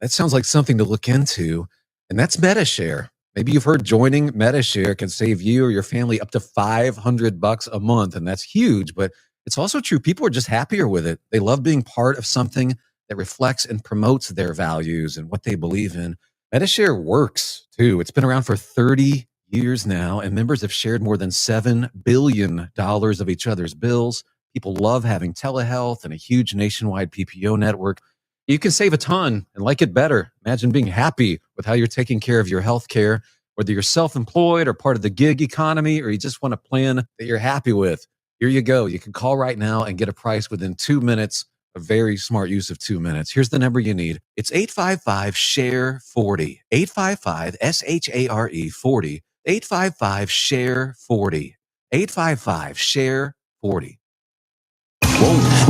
that sounds like something to look into, and that's MediShare. Maybe you've heard joining MediShare can save you or your family up to $500 a month, and that's huge, but it's also true. People are just happier with it. They love being part of something that reflects and promotes their values and what they believe in. MediShare works too. It's been around for 30 years now, and members have shared more than $7 billion of each other's bills. People love having telehealth and a huge nationwide PPO network. You can save a ton and like it better. Imagine being happy with how you're taking care of your health care, whether you're self-employed or part of the gig economy, or you just want a plan that you're happy with. Here you go. You can call right now and get a price within 2 minutes. A very smart use of 2 minutes. Here's the number you need. It's 855-SHARE-40. 855-SHARE 40. 855-SHARE-40. 855-SHARE-40.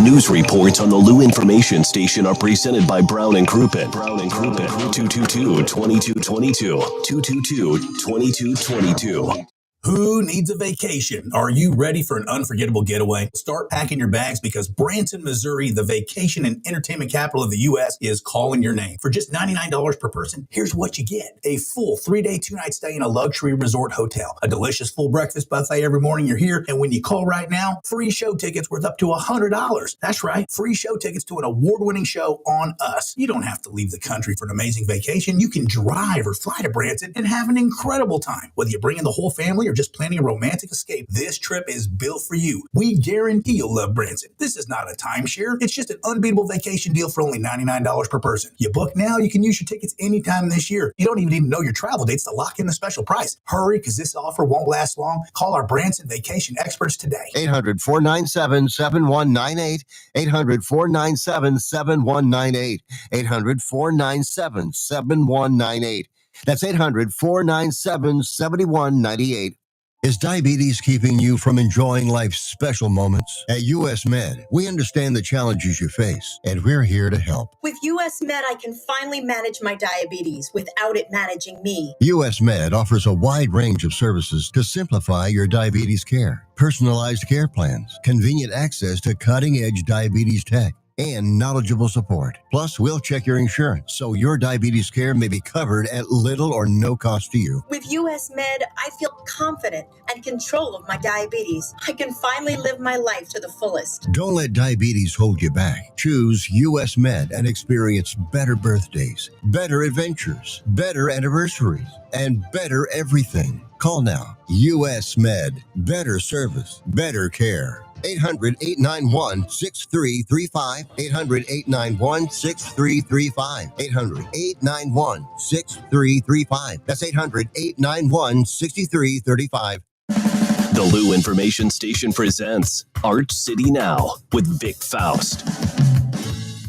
News reports on the Lou Information Station are presented by Brown and Crouppen. Brown and Crouppen. 222-2222. 222-2222. Who needs a vacation? Are you ready for an unforgettable getaway? Start packing your bags because Branson, Missouri, the vacation and entertainment capital of the U.S., is calling your name. For just $99 per person, here's what you get. A full 3-day, 2-night stay in a luxury resort hotel, a delicious full breakfast buffet every morning you're here, and when you call right now, free show tickets worth up to $100. That's right, free show tickets to an award-winning show on us. You don't have to leave the country for an amazing vacation. You can drive or fly to Branson and have an incredible time. Whether you bring in the whole family or just planning a romantic escape, this trip is built for you. We guarantee you'll love Branson. This is not a timeshare. It's just an unbeatable vacation deal for only $99 per person. You book now, you can use your tickets anytime this year. You don't even need to know your travel dates to lock in the special price. Hurry, because this offer won't last long. Call our Branson vacation experts today. 800-497-7198. 800-497-7198. 800-497-7198. That's 800-497-7198. Is diabetes keeping you from enjoying life's special moments? At US Med, we understand the challenges you face, and we're here to help. With US Med, I can finally manage my diabetes without it managing me. US Med offers a wide range of services to simplify your diabetes care. Personalized care plans, convenient access to cutting-edge diabetes tech, and knowledgeable support. Plus, we'll check your insurance so your diabetes care may be covered at little or no cost to you. With US Med, I feel confident and control of my diabetes. I can finally live my life to the fullest. Don't let diabetes hold you back. Choose US Med and experience better birthdays, better adventures, better anniversaries, and better everything. Call now. US Med. Better service, better care. 800-891-6335. 800-891-6335. 800-891-6335. That's 800-891-6335. The Lou Information Station presents Arch City Now with Vic Faust.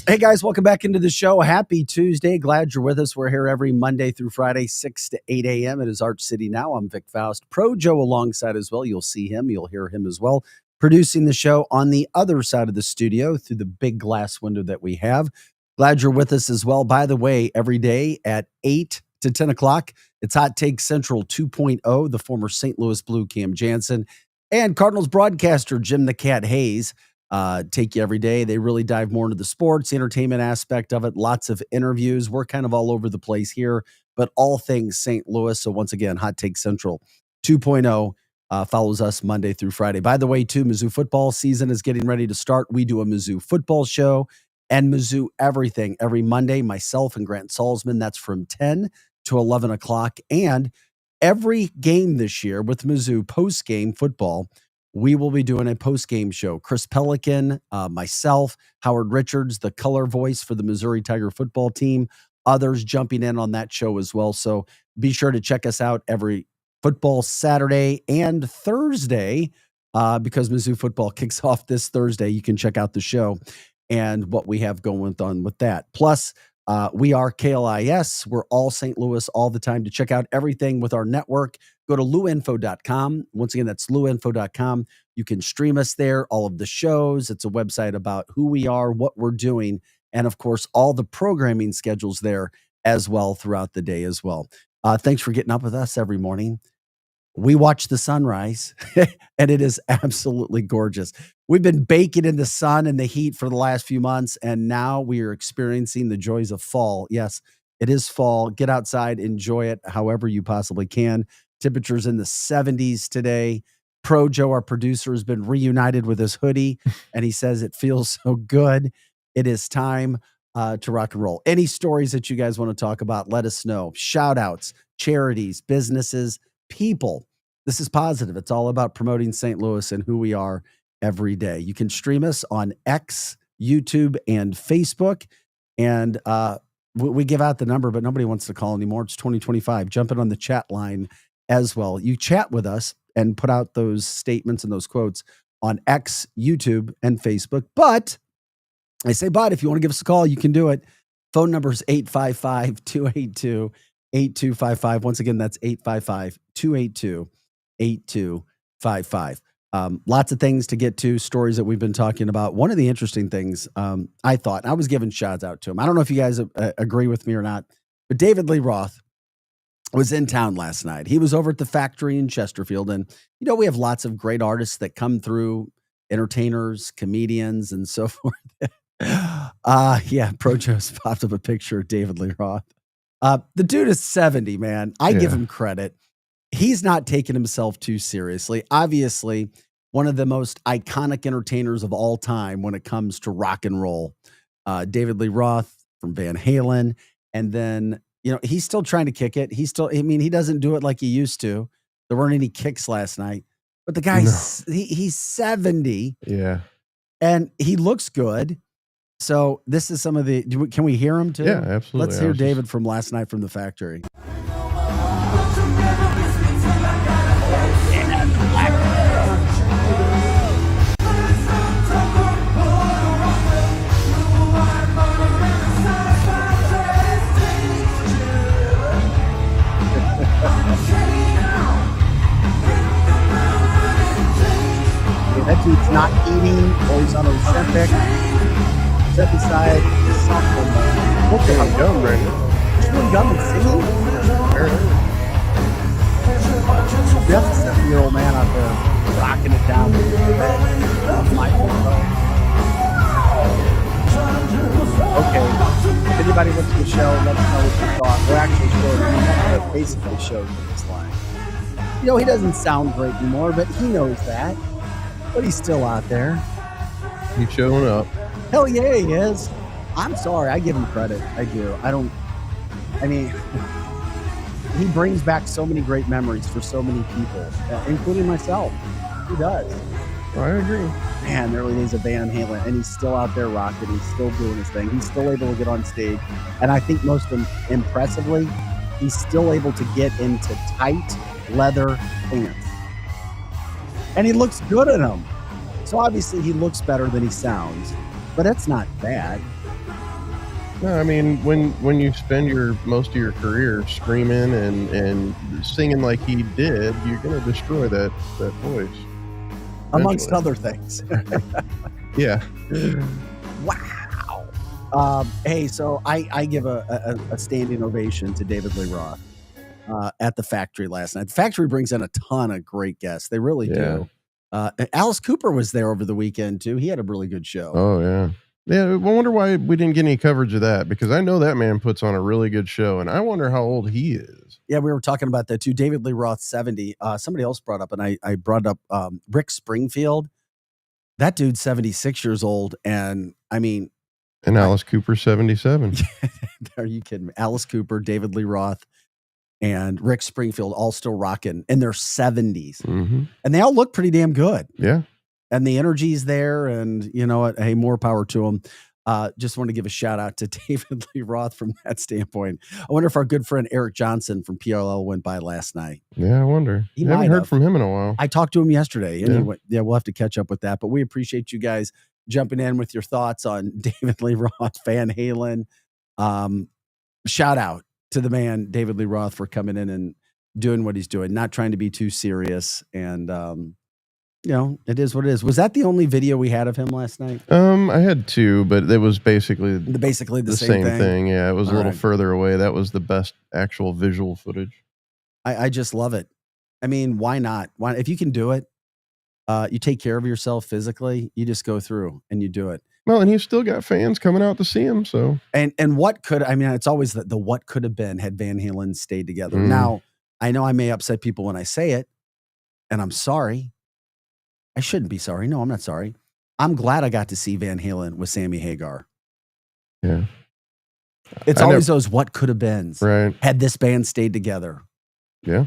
Hey guys, welcome back into the show. Happy Tuesday. Glad you're with us. We're here every Monday through Friday, 6 to 8 a.m. It is Arch City Now. I'm Vic Faust. Pro Joe alongside as well. You'll see him. You'll hear him as well. Producing the show on the other side of the studio through the big glass window that we have. Glad you're with us as well. By the way, every day at 8 to 10 o'clock, it's Hot Take Central 2.0, the former St. Louis Blue Cam Jansen and Cardinals broadcaster Jim the Cat Hayes take you every day. They really dive more into the sports, the entertainment aspect of it, lots of interviews. We're kind of all over the place here, but all things St. Louis. So once again, Hot Take Central 2.0. Follows us Monday through Friday. By the way, too, Mizzou football season is getting ready to start. We do a Mizzou football show and Mizzou everything every Monday, myself and Grant Salzman. That's from 10 to 11 o'clock. And every game this year with Mizzou post-game football, we will be doing a post-game show. Chris Pelican, myself, Howard Richards, the color voice for the Missouri Tiger football team, others jumping in on that show as well. So be sure to check us out every football Saturday and Thursday, because Mizzou football kicks off this Thursday. You can check out the show and what we have going on with that. Plus, we are KLIS. We're all St. Louis all the time. To check out everything with our network, go to luinfo.com. Once again, that's luinfo.com. You can stream us there, all of the shows. It's a website about who we are, what we're doing, and of course, all the programming schedules there as well throughout the day as well. Thanks for getting up with us every morning. We watch the sunrise, and it is absolutely gorgeous. We've been baking in the sun and the heat for the last few months, and now we are experiencing the joys of fall. Yes, it is fall. Get outside, enjoy it however you possibly can. Temperatures in the 70s today. Pro Joe, our producer, has been reunited with his hoodie, and he says it feels so good. It is time to rock and roll. Any stories that you guys want to talk about, let us know. Shout outs, charities, businesses, people. This is positive. It's all about promoting St. Louis and who we are every day. You can stream us on X, YouTube, and Facebook. And we give out the number, but nobody wants to call anymore. It's 2025. Jump in on the chat line as well. You chat with us and put out those statements and those quotes on X, YouTube, and Facebook. But I say, if you want to give us a call, you can do it. Phone number is 855-282-8255. Once again, that's 855-282-8255. Lots of things to get to, stories that we've been talking about. One of the interesting things I thought, and I was giving shots out to him. I don't know if you guys agree with me or not, but David Lee Roth was in town last night. He was over at the Factory in Chesterfield. And, you know, we have lots of great artists that come through, entertainers, comedians, and so forth. Pro Joe's popped up a picture of David Lee Roth. The dude is 70, man. I give him credit. He's not taking himself too seriously. Obviously, one of the most iconic entertainers of all time when it comes to rock and roll. David Lee Roth from Van Halen. And then, you know, he's still trying to kick it. He doesn't do it like he used to. There weren't any kicks last night. But the guy's, he's 70. Yeah. And he looks good. So this is some of the, can we hear him too? Yeah, absolutely. Let's hear David from last night from the Factory. singing, or he's on Ozempic. Step aside, something. Look at how young, Brandon. He's doing gum and singing. That's a 7-year-old man out there rocking it down. Okay, if anybody went to the show, let us know what you thought. We're actually showing, basically showing him this line. You know, he doesn't sound great anymore, but he knows that. But he's still out there. He's showing up. Hell yeah, he is. I'm sorry. I give him credit. I do. I mean, he brings back so many great memories for so many people, including myself. He does. I agree. Man, the early days of Van Halen, and he's still out there rocking. He's still doing his thing. He's still able to get on stage. And I think most impressively, he's still able to get into tight leather pants. And he looks good in them. So obviously he looks better than he sounds, but that's not bad. No, I mean, when you spend most of your career screaming and singing like he did, you're going to destroy that voice. Amongst other things. Yeah. Wow. Hey, so I give a standing ovation to David Lee Roth at the Factory last night. The Factory brings in a ton of great guests. They really do. Alice Cooper was there over the weekend, too. He had a really good show. Oh, yeah. Yeah, I wonder why we didn't get any coverage of that, because I know that man puts on a really good show, and I wonder how old he is. Yeah, we were talking about that, too. David Lee Roth, 70. Somebody else brought up, and I brought up Rick Springfield. That dude's 76 years old, and I mean... And Alice Cooper, 77. Are you kidding me? Alice Cooper, David Lee Roth, and Rick Springfield all still rocking in their 70s. Mm-hmm. And they all look pretty damn good. Yeah. And the energy's there, and you know what? Hey, more power to them. Just want to give a shout out to David Lee Roth from that standpoint. I wonder if our good friend Eric Johnson from PLL went by last night. Yeah, I wonder. I haven't heard from him in a while. I talked to him yesterday. Anyway, yeah, we'll have to catch up with that. But we appreciate you guys jumping in with your thoughts on David Lee Roth, Van Halen. Shout out to the man, David Lee Roth, for coming in and doing what he's doing, not trying to be too serious. And, you know, it is what it is. Was that the only video we had of him last night? I had two, but it was basically the same thing. Yeah, it was a little further away. That was the best actual visual footage. I just love it. I mean, why not? Why, if you can do it, you take care of yourself physically, you just go through and you do it. Well, and he's still got fans coming out to see him. So, and what could, I mean, it's always the what could have been had Van Halen stayed together. Now, I know I may upset people when I say it, and I'm sorry. I shouldn't be sorry. No, I'm not sorry. I'm glad I got to see Van Halen with Sammy Hagar. Yeah. It's always those what could have been. Right. Had this band stayed together. Yeah.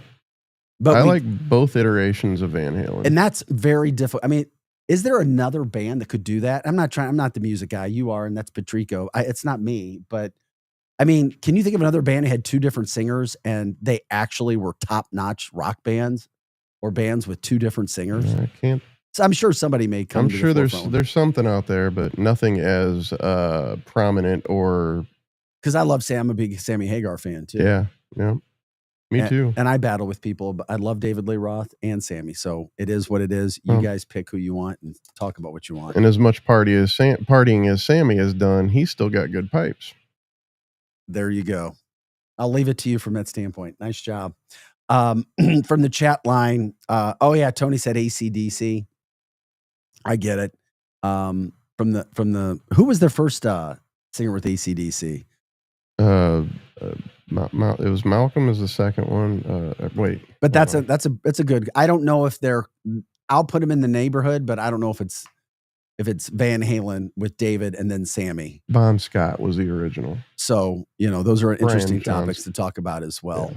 But I like both iterations of Van Halen. And that's very difficult. I mean, is there another band that could do that? I'm not the music guy. You are, and that's Patrico. It's not me, but I mean, can you think of another band that had two different singers and they actually were top-notch rock bands or bands with two different singers? I can't. So I'm sure somebody may come. I'm sure there's something out there, but nothing as prominent or. Because I'm a big Sammy Hagar fan too. Yeah, yeah, me too. And I battle with people, but I love David Lee Roth and Sammy, so it is what it is. You guys pick who you want and talk about what you want. And as much partying as Sammy has done, he's still got good pipes. There you go. I'll leave it to you from that standpoint. Nice job. From the chat line, oh yeah, Tony said AC/DC. I get it. From the who was their first singer with AC/DC? It was Malcolm is the second one. Wait, but that's a good. I don't know if they're. I'll put them in the neighborhood, but I don't know if it's Van Halen with David and then Sammy. Bon Scott was the original. So those are interesting topics to talk about as well.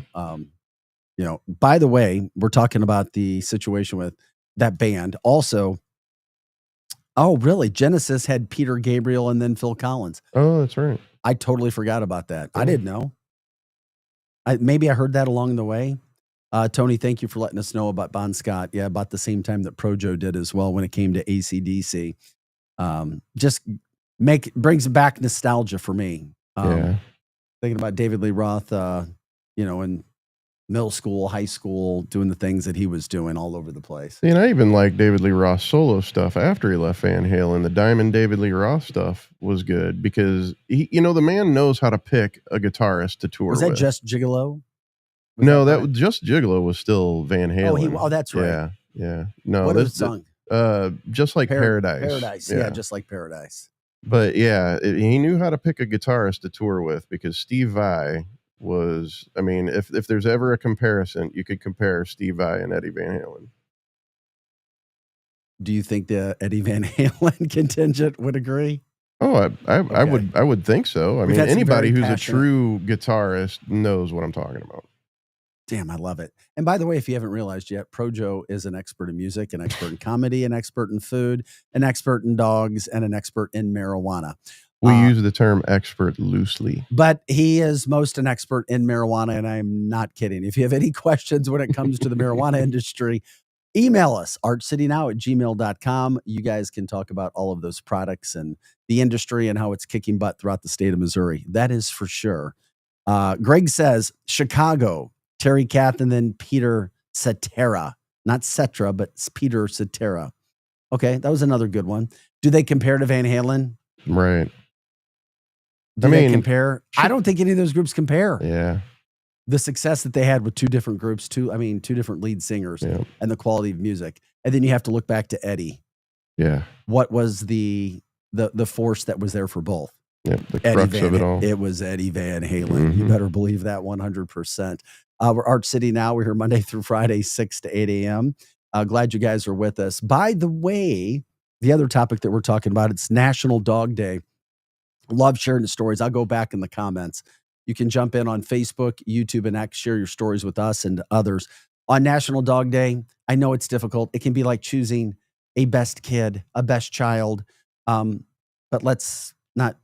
Yeah. By the way, we're talking about the situation with that band. Also, oh, really? Genesis had Peter Gabriel and then Phil Collins. Oh, that's right. I totally forgot about that. I didn't know. Maybe I heard that along the way. Tony, thank you for letting us know about Bon Scott. Yeah, about the same time that Projo did as well when it came to AC/DC. Just brings back nostalgia for me. Thinking about David Lee Roth, and middle school, high school, doing the things that he was doing all over the place. And I even like David Lee Roth solo stuff after he left Van Halen. The Diamond David Lee Roth stuff was good because the man knows how to pick a guitarist to tour Was that with. Just Gigolo? No, that was Just Gigolo was still Van Halen. Oh, that's right. Yeah. No, What was the song? Just like Paradise. Paradise. Yeah, just like Paradise. But yeah, he knew how to pick a guitarist to tour with because Steve Vai was, I mean, if there's ever a comparison, you could compare Steve Vai and Eddie Van Halen. Do you think the Eddie Van Halen contingent would agree? Oh, I would think so. I We've mean, had some anybody very who's passionate- a true guitarist knows what I'm talking about. Damn, I love it. And by the way, if you haven't realized yet, Projo is an expert in music, an expert in comedy, an expert in food, an expert in dogs, and an expert in marijuana. We use the term expert loosely. But he is most an expert in marijuana, and I'm not kidding. If you have any questions when it comes to the marijuana industry, email us, artcitynow@gmail.com. You guys can talk about all of those products and the industry and how it's kicking butt throughout the state of Missouri. That is for sure. Greg says, Chicago, Terry Kath, and then Peter Cetera. Not Cetra, but Peter Cetera. Okay, that was another good one. Do they compare to Van Halen? Right. Do they compare? I don't think any of those groups compare. Yeah. The success that they had with two different groups, two different lead singers, and the quality of music. And then you have to look back to Eddie. Yeah. What was the force that was there for both? Yep, the crux of it all. It was Eddie Van Halen. You better believe that 100%. We're Art City Now. We're here Monday through Friday, 6 to 8 a.m. Glad you guys are with us. By the way, the other topic that we're talking about, it's National Dog Day. Love sharing the stories. I'll go back in the comments. You can jump in on Facebook, YouTube, and X, share your stories with us and others. On National Dog Day, I know it's difficult. It can be like choosing a best kid, a best child. But let's not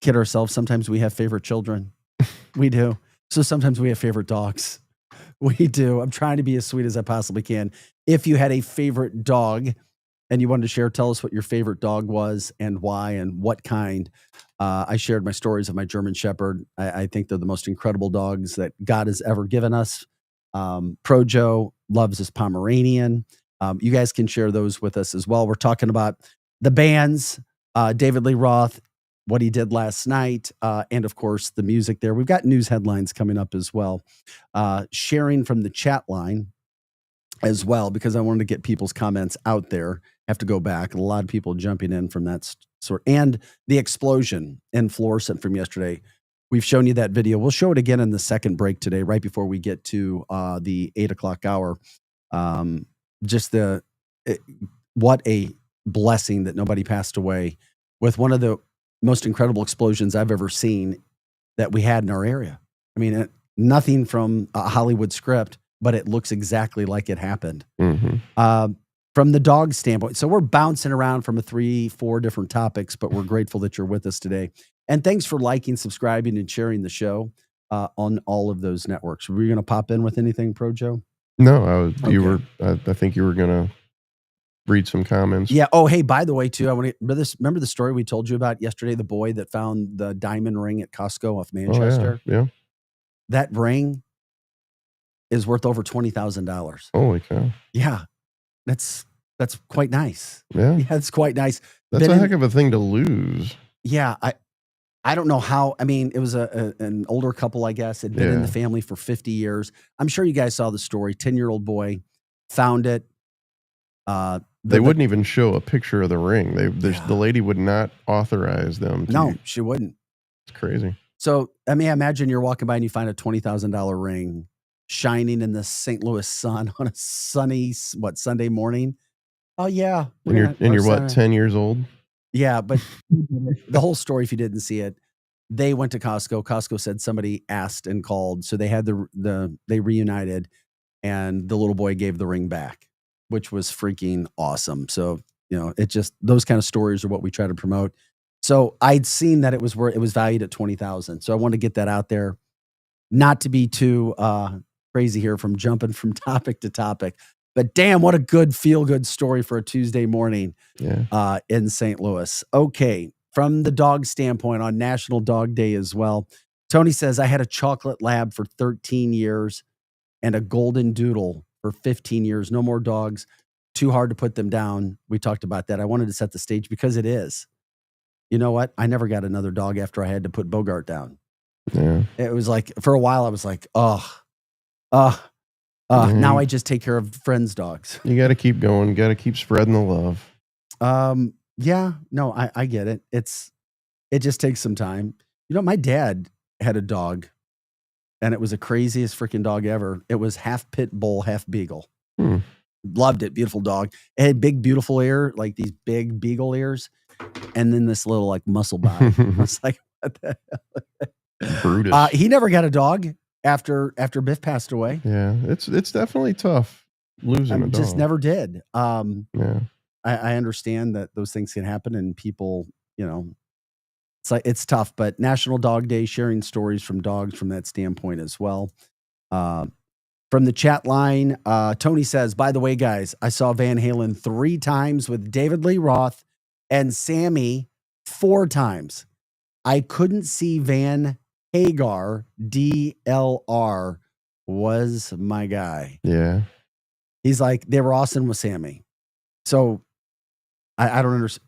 kid ourselves. Sometimes we have favorite children. We do. So sometimes we have favorite dogs. We do. I'm trying to be as sweet as I possibly can. If you had a favorite dog and you wanted to share, tell us what your favorite dog was and why and what kind. I shared my stories of my German Shepherd. I think they're the most incredible dogs that God has ever given us. Projo loves his Pomeranian. You guys can share those with us as well. We're talking about the bands, David Lee Roth, what he did last night, and of course the music there. We've got news headlines coming up as well. Sharing from the chat line as well, because I wanted to get people's comments out there. Have to go back. A lot of people jumping in from that sort. And the explosion in Florissant from yesterday. We've shown you that video. We'll show it again in the second break today, right before we get to the 8 o'clock hour. What a blessing that nobody passed away with one of the most incredible explosions I've ever seen that we had in our area. I mean, nothing from a Hollywood script, but it looks exactly like it happened. From the dog standpoint. So we're bouncing around from 3-4 different topics, but we're grateful that you're with us today. And thanks for liking, subscribing, and sharing the show on all of those networks. Were you going to pop in with anything, Projo? No, I think you were going to read some comments. Yeah. Oh, hey, by the way, too, I want to remember the story we told you about yesterday, the boy that found the diamond ring at Costco off Manchester. Oh, yeah. That ring is worth over $20,000. Holy cow. Yeah. That's quite nice. Yeah. It's quite nice. That's a heck of a thing to lose. Yeah. I don't know how. I mean, it was an older couple, I guess, had been in the family for 50 years. I'm sure you guys saw the story. 10-year-old boy found it. They wouldn't even show a picture of the ring. The lady would not authorize them to. No, she wouldn't. It's crazy. So, I mean, imagine you're walking by and you find a $20,000 ring shining in the St. Louis sun on a sunny, Sunday morning. Oh, yeah. And you're what, 10 years old? Yeah, but the whole story, if you didn't see it, they went to Costco. Costco said somebody asked and called. So they had they reunited and the little boy gave the ring back, which was freaking awesome. So, it just, those kind of stories are what we try to promote. So I'd seen that it was valued at $20,000. So I want to get that out there, not to be too crazy here from jumping from topic to topic, but damn, what a good feel-good story for a Tuesday morning in St. Louis. Okay. From the dog standpoint on National Dog Day as well, Tony says, I had a chocolate lab for 13 years and a golden doodle for 15 years. No more dogs. Too hard to put them down. We talked about that. I wanted to set the stage because it is. You know what? I never got another dog after I had to put Bogart down. Yeah. It was like, for a while, I was like, now I just take care of friends' dogs. You got to keep going. Got to keep spreading the love. Yeah, no, I get it. It just takes some time. You know, my dad had a dog, and it was the craziest freaking dog ever. It was half pit bull, half beagle. Loved it. Beautiful dog. It had big, beautiful ear, like these big beagle ears, and then this little like muscle body. I was like, what the hell? Brutus. He never got a dog after Biff passed away. Yeah, it's definitely tough losing a dog. Just never did. Yeah. I understand that those things can happen, and people, you know, it's tough. But National Dog Day, sharing stories from dogs from that standpoint as well. From the chat line, Tony says, by the way, guys, I saw Van Halen 3 times with David Lee Roth and Sammy 4 times. I couldn't see Van Hagar. DLR was my guy. Yeah. He's like, they were awesome with Sammy. So I don't understand.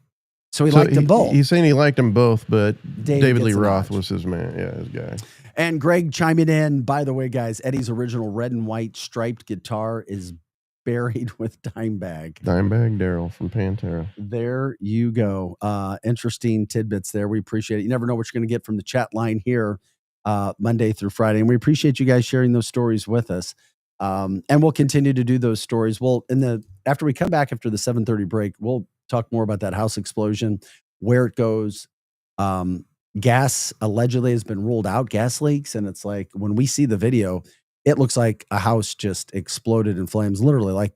So he liked them both. He's saying he liked them both, but David Lee gets a Roth notch. was his man. Yeah, his guy. And Greg chiming in, by the way, guys, Eddie's original red and white striped guitar is buried with Dimebag. Dimebag Daryl from Pantera. There you go. Interesting tidbits there. We appreciate it. You never know what you're going to get from the chat line here Monday through Friday. And we appreciate you guys sharing those stories with us. And we'll continue to do those stories. Well, after we come back after the 7:30 break, we'll talk more about that house explosion, where it goes. Gas allegedly has been ruled out, gas leaks. And it's like, when we see the video, it looks like a house just exploded in flames, literally like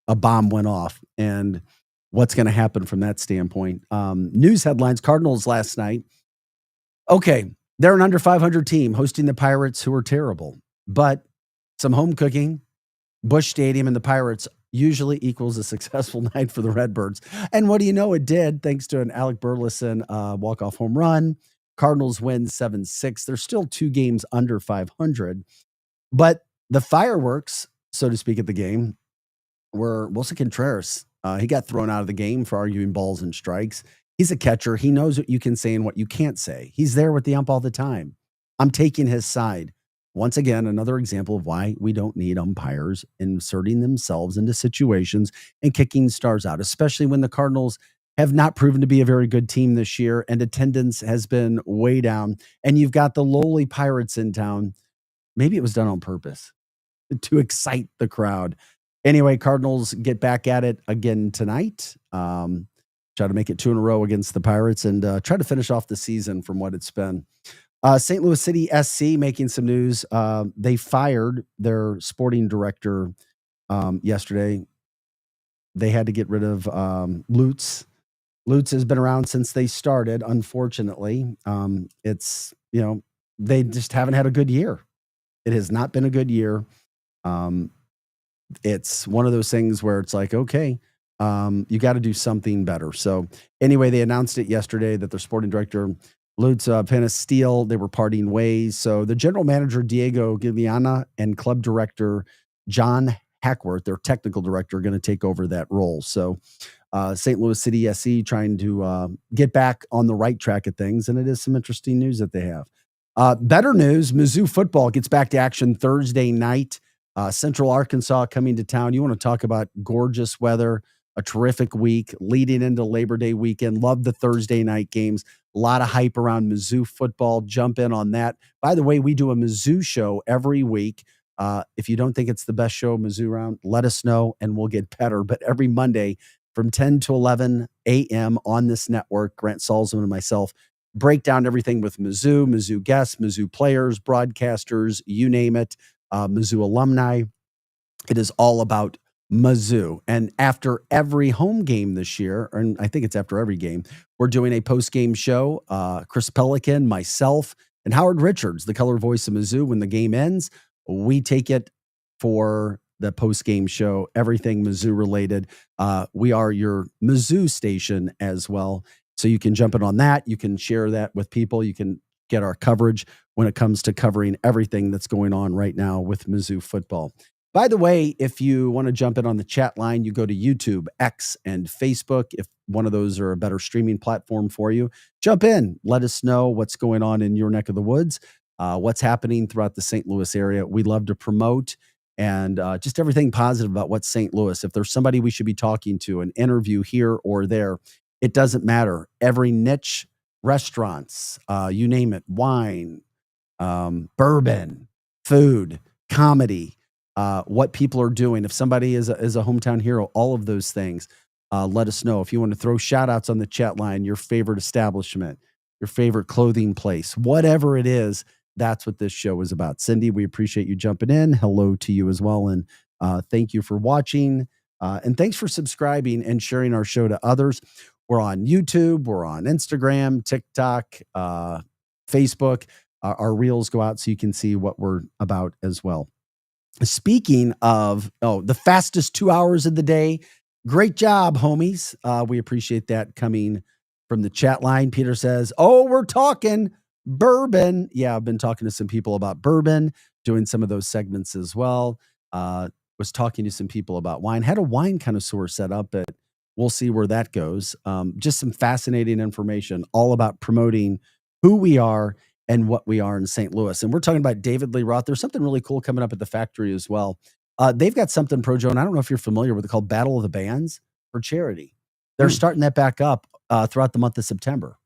a bomb went off. And what's going to happen from that standpoint? News headlines, Cardinals last night. Okay, they're an under 500 team hosting the Pirates, who are terrible. But some home cooking, Busch Stadium, and the Pirates usually equals a successful night for the Redbirds. And what do you know? It did, thanks to an Alec Burleson walk-off home run. Cardinals win 7-6. They're still 2 games under 500. But the fireworks, so to speak, at the game were Wilson Contreras. He got thrown out of the game for arguing balls and strikes. He's a catcher. He knows what you can say and what you can't say. He's there with the ump all the time. I'm taking his side. Once again, another example of why we don't need umpires inserting themselves into situations and kicking stars out, especially when the Cardinals have not proven to be a very good team this year and attendance has been way down. And you've got the lowly Pirates in town. Maybe it was done on purpose to excite the crowd. Anyway, Cardinals get back at it again tonight. Try to make it 2 in a row against the Pirates and try to finish off the season from what it's been. St. Louis City SC making some news. They fired their sporting director yesterday. They had to get rid of Lutz. Lutz has been around since they started. Unfortunately, it's, you know, they just haven't had a good year. It has not been a good year. It's one of those things where it's like, okay, you got to do something better. So anyway, they announced it yesterday that their sporting director, Lutz Pennesteel, they were parting ways. So the general manager, Diego Giuliana, and club director, John Hackworth, their technical director, are going to take over that role. So St. Louis City SC trying to get back on the right track of things. And it is some interesting news that they have. Better news, Mizzou football gets back to action Thursday night. Central Arkansas coming to town. You want to talk about gorgeous weather, a terrific week leading into Labor Day weekend. Love the Thursday night games. A lot of hype around Mizzou football. Jump in on that. By the way, we do a Mizzou show every week. If you don't think it's the best show Mizzou around, let us know and we'll get better. But every Monday from 10 to 11 a.m. on this network, Grant Salzman and myself break down everything with Mizzou, Mizzou guests, Mizzou players, broadcasters, you name it, Mizzou alumni. It is all about Mizzou. And after every home game this year, and I think it's after every game, we're doing a post-game show. Chris Pelican, myself, and Howard Richards, the color voice of Mizzou. When the game ends, we take it for the post-game show, everything Mizzou related. We are your Mizzou station as well. So you can jump in on that. You can share that with people. You can get our coverage when it comes to covering everything that's going on right now with Mizzou football. By the way, if you want to jump in on the chat line, you go to YouTube, X, and Facebook. If one of those are a better streaming platform for you, jump in. Let us know what's going on in your neck of the woods, what's happening throughout the St. Louis area. We love to promote and just everything positive about what's St. Louis. If there's somebody we should be talking to, an interview here or there, it doesn't matter. Every niche, restaurants, you name it, wine, bourbon, food, comedy, what people are doing. If somebody is a hometown hero, all of those things, let us know. If you want to throw shout outs on the chat line, your favorite establishment, your favorite clothing place, whatever it is, that's what this show is about. Cindy, we appreciate you jumping in. Hello to you as well. And thank you for watching. And thanks for subscribing and sharing our show to others. We're on YouTube. We're on Instagram, TikTok, Facebook. Our reels go out so you can see what we're about as well. Speaking of, the fastest 2 hours of the day. Great job, homies. We appreciate that coming from the chat line. Peter says, we're talking bourbon. Yeah, I've been talking to some people about bourbon, doing some of those segments as well. Was talking to some people about wine. Had a wine connoisseur set up, but we'll see where that goes. Just some fascinating information all about promoting who we are and what we are in St. Louis. And we're talking about David Lee Roth. There's something really cool coming up at the factory as well. They've got something, Projo, and I don't know if you're familiar with it, called Battle of the Bands for charity. They're starting that back up throughout the month of September.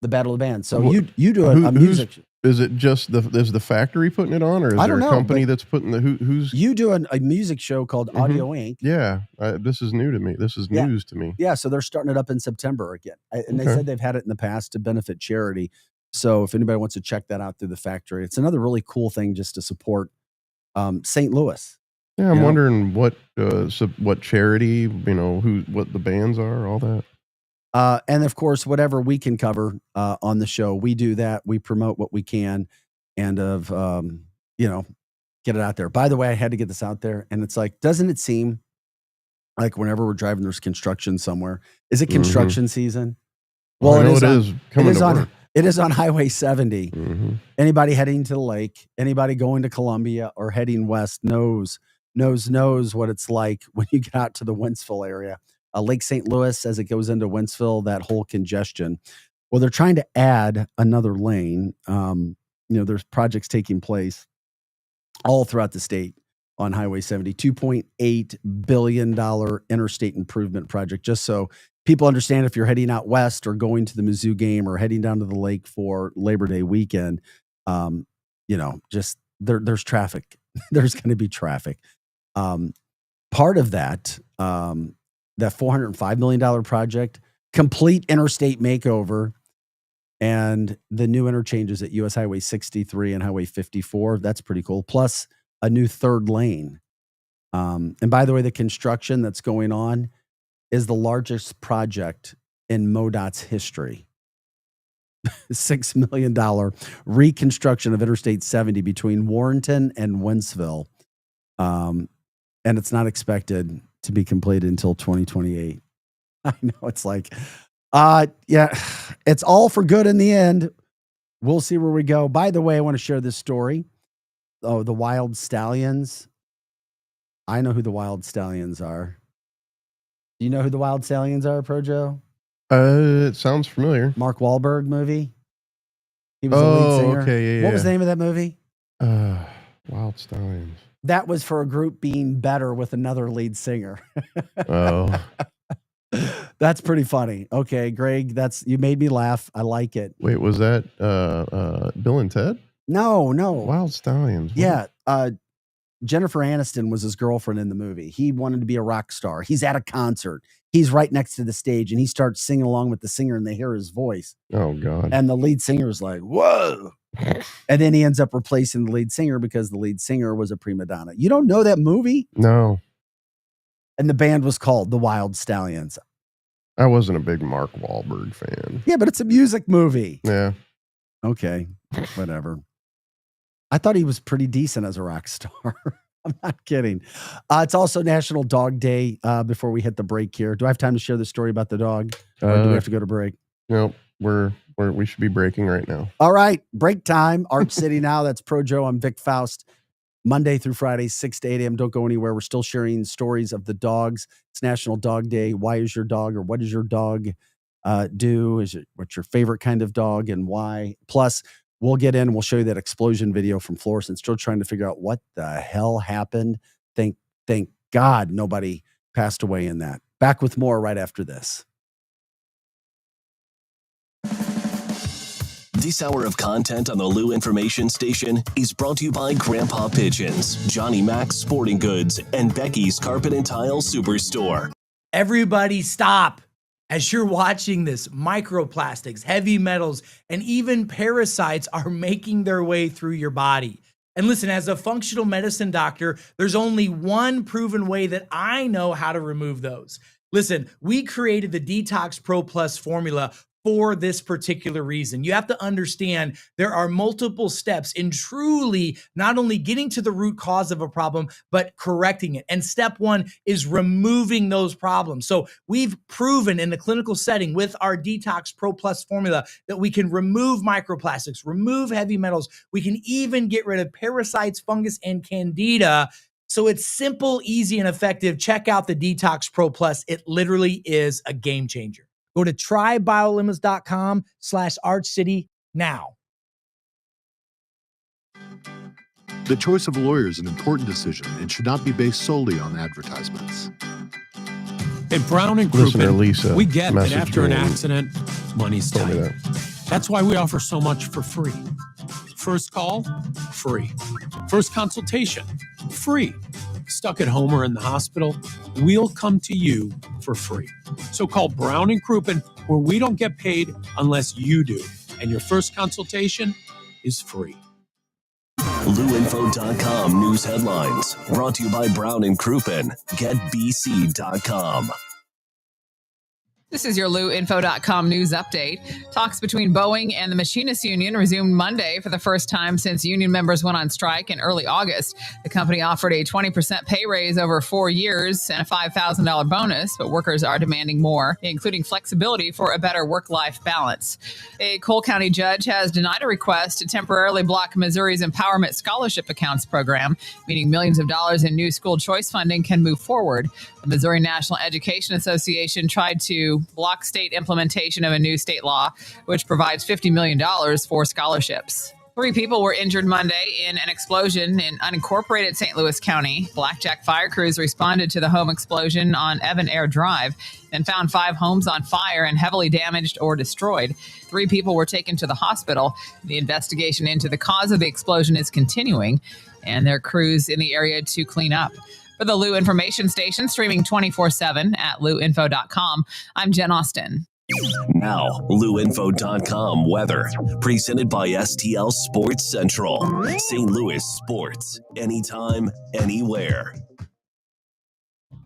The Battle of the Bands. So you do a music. Is it just is the factory putting it on, or is there a company that's putting the who's? You do a music show called Audio Inc. Yeah, this is new to me. This is news to me. Yeah, so they're starting it up in September again, and they said they've had it in the past to benefit charity. So if anybody wants to check that out through the factory, it's another really cool thing just to support St. Louis. Yeah, I'm wondering what charity, what the bands are, all that. And of course, whatever we can cover on the show, we do that. We promote what we can, and get it out there. By the way, I had to get this out there, and it's like, doesn't it seem like whenever we're driving, there's construction somewhere? Is it construction season? Well, I know it is coming to work. It is on Highway 70. Anybody heading to the lake, anybody going to Columbia or heading west knows what it's like when you get out to the Wentzville area. Lake St. Louis, as it goes into Wentzville, that whole congestion. Well, they're trying to add another lane. There's projects taking place all throughout the state on Highway 70, $2.8 billion interstate improvement project. Just so people understand, if you're heading out west or going to the Mizzou game or heading down to the lake for Labor Day weekend, just there's traffic. There's going to be traffic. Part of that $405 million project, complete interstate makeover, and the new interchanges at US Highway 63 and Highway 54. That's pretty cool. Plus a new third lane. And by the way, the construction that's going on is the largest project in MoDOT's history. $6 million reconstruction of Interstate 70 between Warrenton and Wentzville. And it's not expected to be completed until 2028. I know, it's like, it's all for good in the end. We'll see where we go. By the way, I want to share this story. Oh, the Wild Stallions. I know who the Wild Stallions are. Do you know who the Wild Stallions are, Projo? It sounds familiar. Mark Wahlberg movie. He was the lead singer. Okay, yeah. What was the name of that movie? Wild Stallions. That was for a group being better with another lead singer. Oh. That's pretty funny. Okay, Greg, you made me laugh. I like it. Wait, was that Bill and Ted? No. Wild Stallions. Yeah. Jennifer Aniston was his girlfriend in the movie. He wanted to be a rock star. He's at a concert. He's right next to the stage, and he starts singing along with the singer, and they hear his voice. Oh, God. And the lead singer is like, whoa. And then he ends up replacing the lead singer because the lead singer was a prima donna. You don't know that movie? No. And the band was called the Wild Stallions. I wasn't a big Mark Wahlberg fan. Yeah, but it's a music movie. Yeah. Okay, whatever. I thought he was pretty decent as a rock star. I'm not kidding. It's also National Dog Day before we hit the break here. Do I have time to share the story about the dog? Or do we have to go to break? No, we're We should be breaking right now. All right, break time. Arch City now. That's Pro Joe. I'm Vic Faust. Monday through Friday, 6 to 8 a.m. Don't go anywhere. We're still sharing stories of the dogs. It's National Dog Day. Why is your dog, or what does your dog do? What's your favorite kind of dog and why? Plus, we'll get in. We'll show you that explosion video from Florissant. Still trying to figure out what the hell happened. Thank God nobody passed away in that. Back with more right after this. This hour of content on the Lou Information Station is brought to you by Grandpa Pigeons, Johnny Mac's Sporting Goods, and Becky's Carpet and Tile Superstore. Everybody stop. As you're watching this, microplastics, heavy metals, and even parasites are making their way through your body. And listen, as a functional medicine doctor, there's only one proven way that I know how to remove those. Listen, we created the Detox Pro Plus formula for this particular reason. You have to understand there are multiple steps in truly not only getting to the root cause of a problem, but correcting it. And step one is removing those problems. So we've proven in the clinical setting with our Detox Pro Plus formula that we can remove microplastics, remove heavy metals. We can even get rid of parasites, fungus, and candida. So it's simple, easy, and effective. Check out the Detox Pro Plus. It literally is a game changer. Go to trybiolimits.com/ArchCity now. The choice of a lawyer is an important decision and should not be based solely on advertisements. At Brown and Listener Crouppen, Lisa we get that messaged after an me and accident, money's told me tight. That's why we offer so much for free. First call, free. First consultation, free. Stuck at home or in the hospital, we'll come to you for free. So call Brown and Crouppen, where we don't get paid unless you do. And your first consultation is free. LouInfo.com news headlines brought to you by Brown and Crouppen. GetBC.com. This is your LouInfo.com news update. Talks between Boeing and the Machinists Union resumed Monday for the first time since union members went on strike in early August. The company offered a 20% pay raise over 4 years and a $5,000 bonus, but workers are demanding more, including flexibility for a better work-life balance. A Cole County judge has denied a request to temporarily block Missouri's Empowerment Scholarship Accounts program, meaning millions of dollars in new school choice funding can move forward. The Missouri National Education Association tried to block state implementation of a new state law, which provides $50 million for scholarships. 3 people were injured Monday in an explosion in unincorporated St. Louis County. Blackjack fire crews responded to the home explosion on Evan Air Drive and found 5 homes on fire and heavily damaged or destroyed. 3 people were taken to the hospital. The investigation into the cause of the explosion is continuing, and there are crews in the area to clean up. For the Lou Information Station, streaming 24/7 at LouInfo.com, I'm Jen Austin. Now, LouInfo.com weather. Presented by STL Sports Central. St. Louis sports. Anytime, anywhere.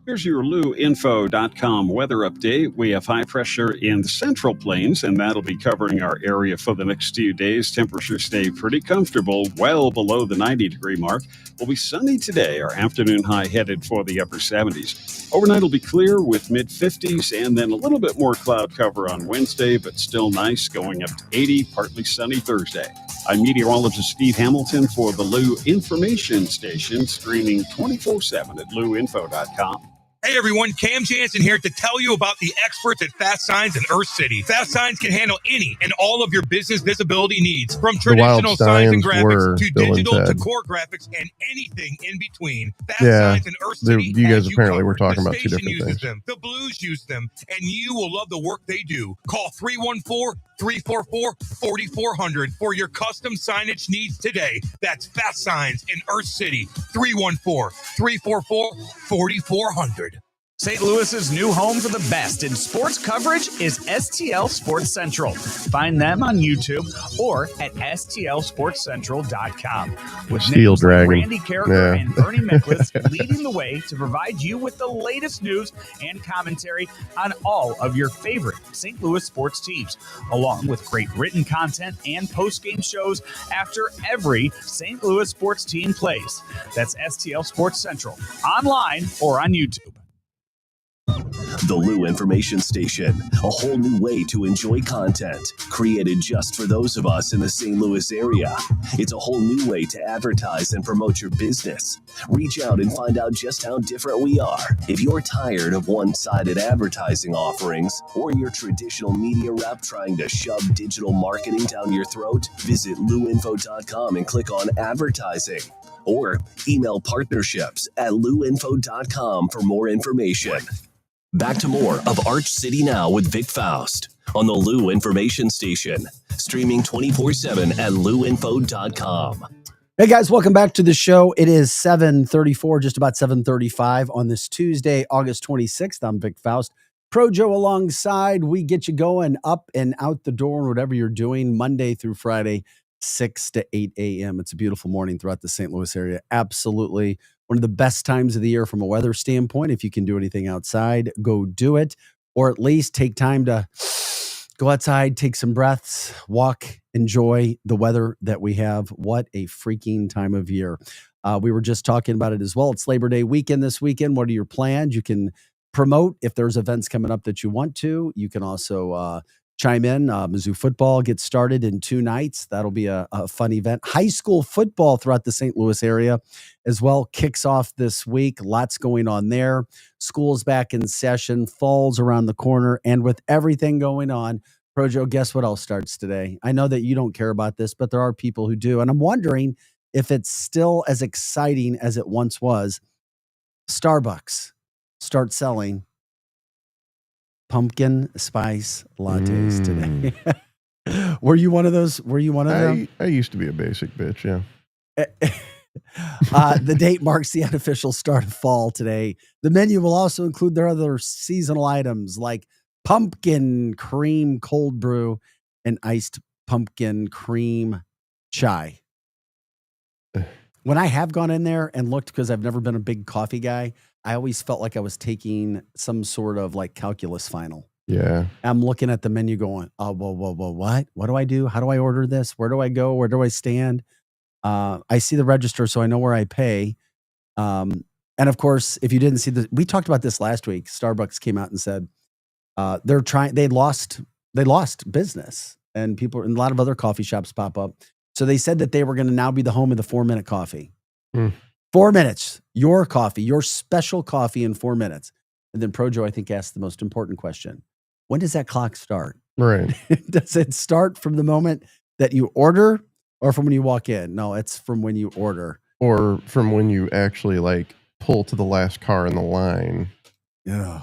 Here's your LouInfo.com weather update. We have high pressure in the Central Plains, and that'll be covering our area for the next few days. Temperatures stay pretty comfortable, well below the 90-degree mark. Will be sunny today. Our afternoon high headed for the upper 70s. Overnight will be clear with mid-50s, and then a little bit more cloud cover on Wednesday, but still nice, going up to 80, partly sunny Thursday. I'm meteorologist Steve Hamilton for the Lou Information Station, streaming 24/7 at LouInfo.com. Hey everyone, Cam Jansen here to tell you about the experts at Fast Signs in Earth City. Fast Signs can handle any and all of your business visibility needs, from traditional signs and graphics to digital to core graphics and anything in between. Fast Signs in Earth City. You guys apparently were talking about 2 different things. Them, the Blues use them, and you will love the work they do. Call 314-344-4400 for your custom signage needs today. That's Fast Signs in Earth City. 314-344-4400. St. Louis's new home for the best in sports coverage is STL Sports Central. Find them on YouTube or at STLSportsCentral.com. With Steel Dragon. Like Randy Carricker and Bernie Miklasz leading the way to provide you with the latest news and commentary on all of your favorite St. Louis sports teams, along with great written content and post-game shows after every St. Louis sports team plays. That's STL Sports Central, online or on YouTube. The Lou Information Station, a whole new way to enjoy content created just for those of us in the St. Louis area. It's a whole new way to advertise and promote your business. Reach out and find out just how different we are. If you're tired of one-sided advertising offerings or your traditional media rep trying to shove digital marketing down your throat, visit luinfo.com and click on advertising. Or email partnerships@luinfo.com for more information. Back to more of Arch City Now with Vic Faust on the Lou Information Station, streaming 24/7 at luinfo.com. Hey guys, welcome back to the show. It is 7:34, just about 7:35 on this Tuesday, August 26th. I'm Vic Faust. Projo alongside. We get you going up and out the door and whatever you're doing Monday through Friday, 6 to 8 a.m. It's a beautiful morning throughout the St. Louis area. Absolutely one of the best times of the year from a weather standpoint. If you can do anything outside, go do it, or at least take time to go outside, take some breaths, walk, enjoy the weather that we have. What a freaking time of year. We were just talking about it as well. It's Labor Day weekend this weekend. What are your plans? You can promote if there's events coming up that you want to. You can also chime in. Mizzou football gets started in 2 nights. That'll be a fun event. High school football throughout the St. Louis area as well kicks off this week. Lots going on there. School's back in session. Fall's around the corner. And with everything going on, Projo, guess what else starts today? I know that you don't care about this, but there are people who do. And I'm wondering if it's still as exciting as it once was. Starbucks starts selling pumpkin spice lattes today. Were you one of those? Were you one of them? I used to be a basic bitch, yeah. The date marks the unofficial start of fall today. The menu will also include their other seasonal items like pumpkin cream cold brew and iced pumpkin cream chai. When I have gone in there and looked, because I've never been a big coffee guy, I always felt like I was taking some sort of like calculus final. Yeah. I'm looking at the menu going, oh, whoa, what? What do I do? How do I order this? Where do I go? Where do I stand? I see the register, so I know where I pay. And of course, if you didn't see we talked about this last week. Starbucks came out and said they lost business, and a lot of other coffee shops pop up. So they said that they were going to now be the home of the 4-minute coffee. 4 minutes, your coffee, your special coffee in 4 minutes. And then Projo, I think, asked the most important question. When does that clock start? Right. Does it start from the moment that you order or from when you walk in? No, it's from when you order. Or from when you actually like pull to the last car in the line. Yeah.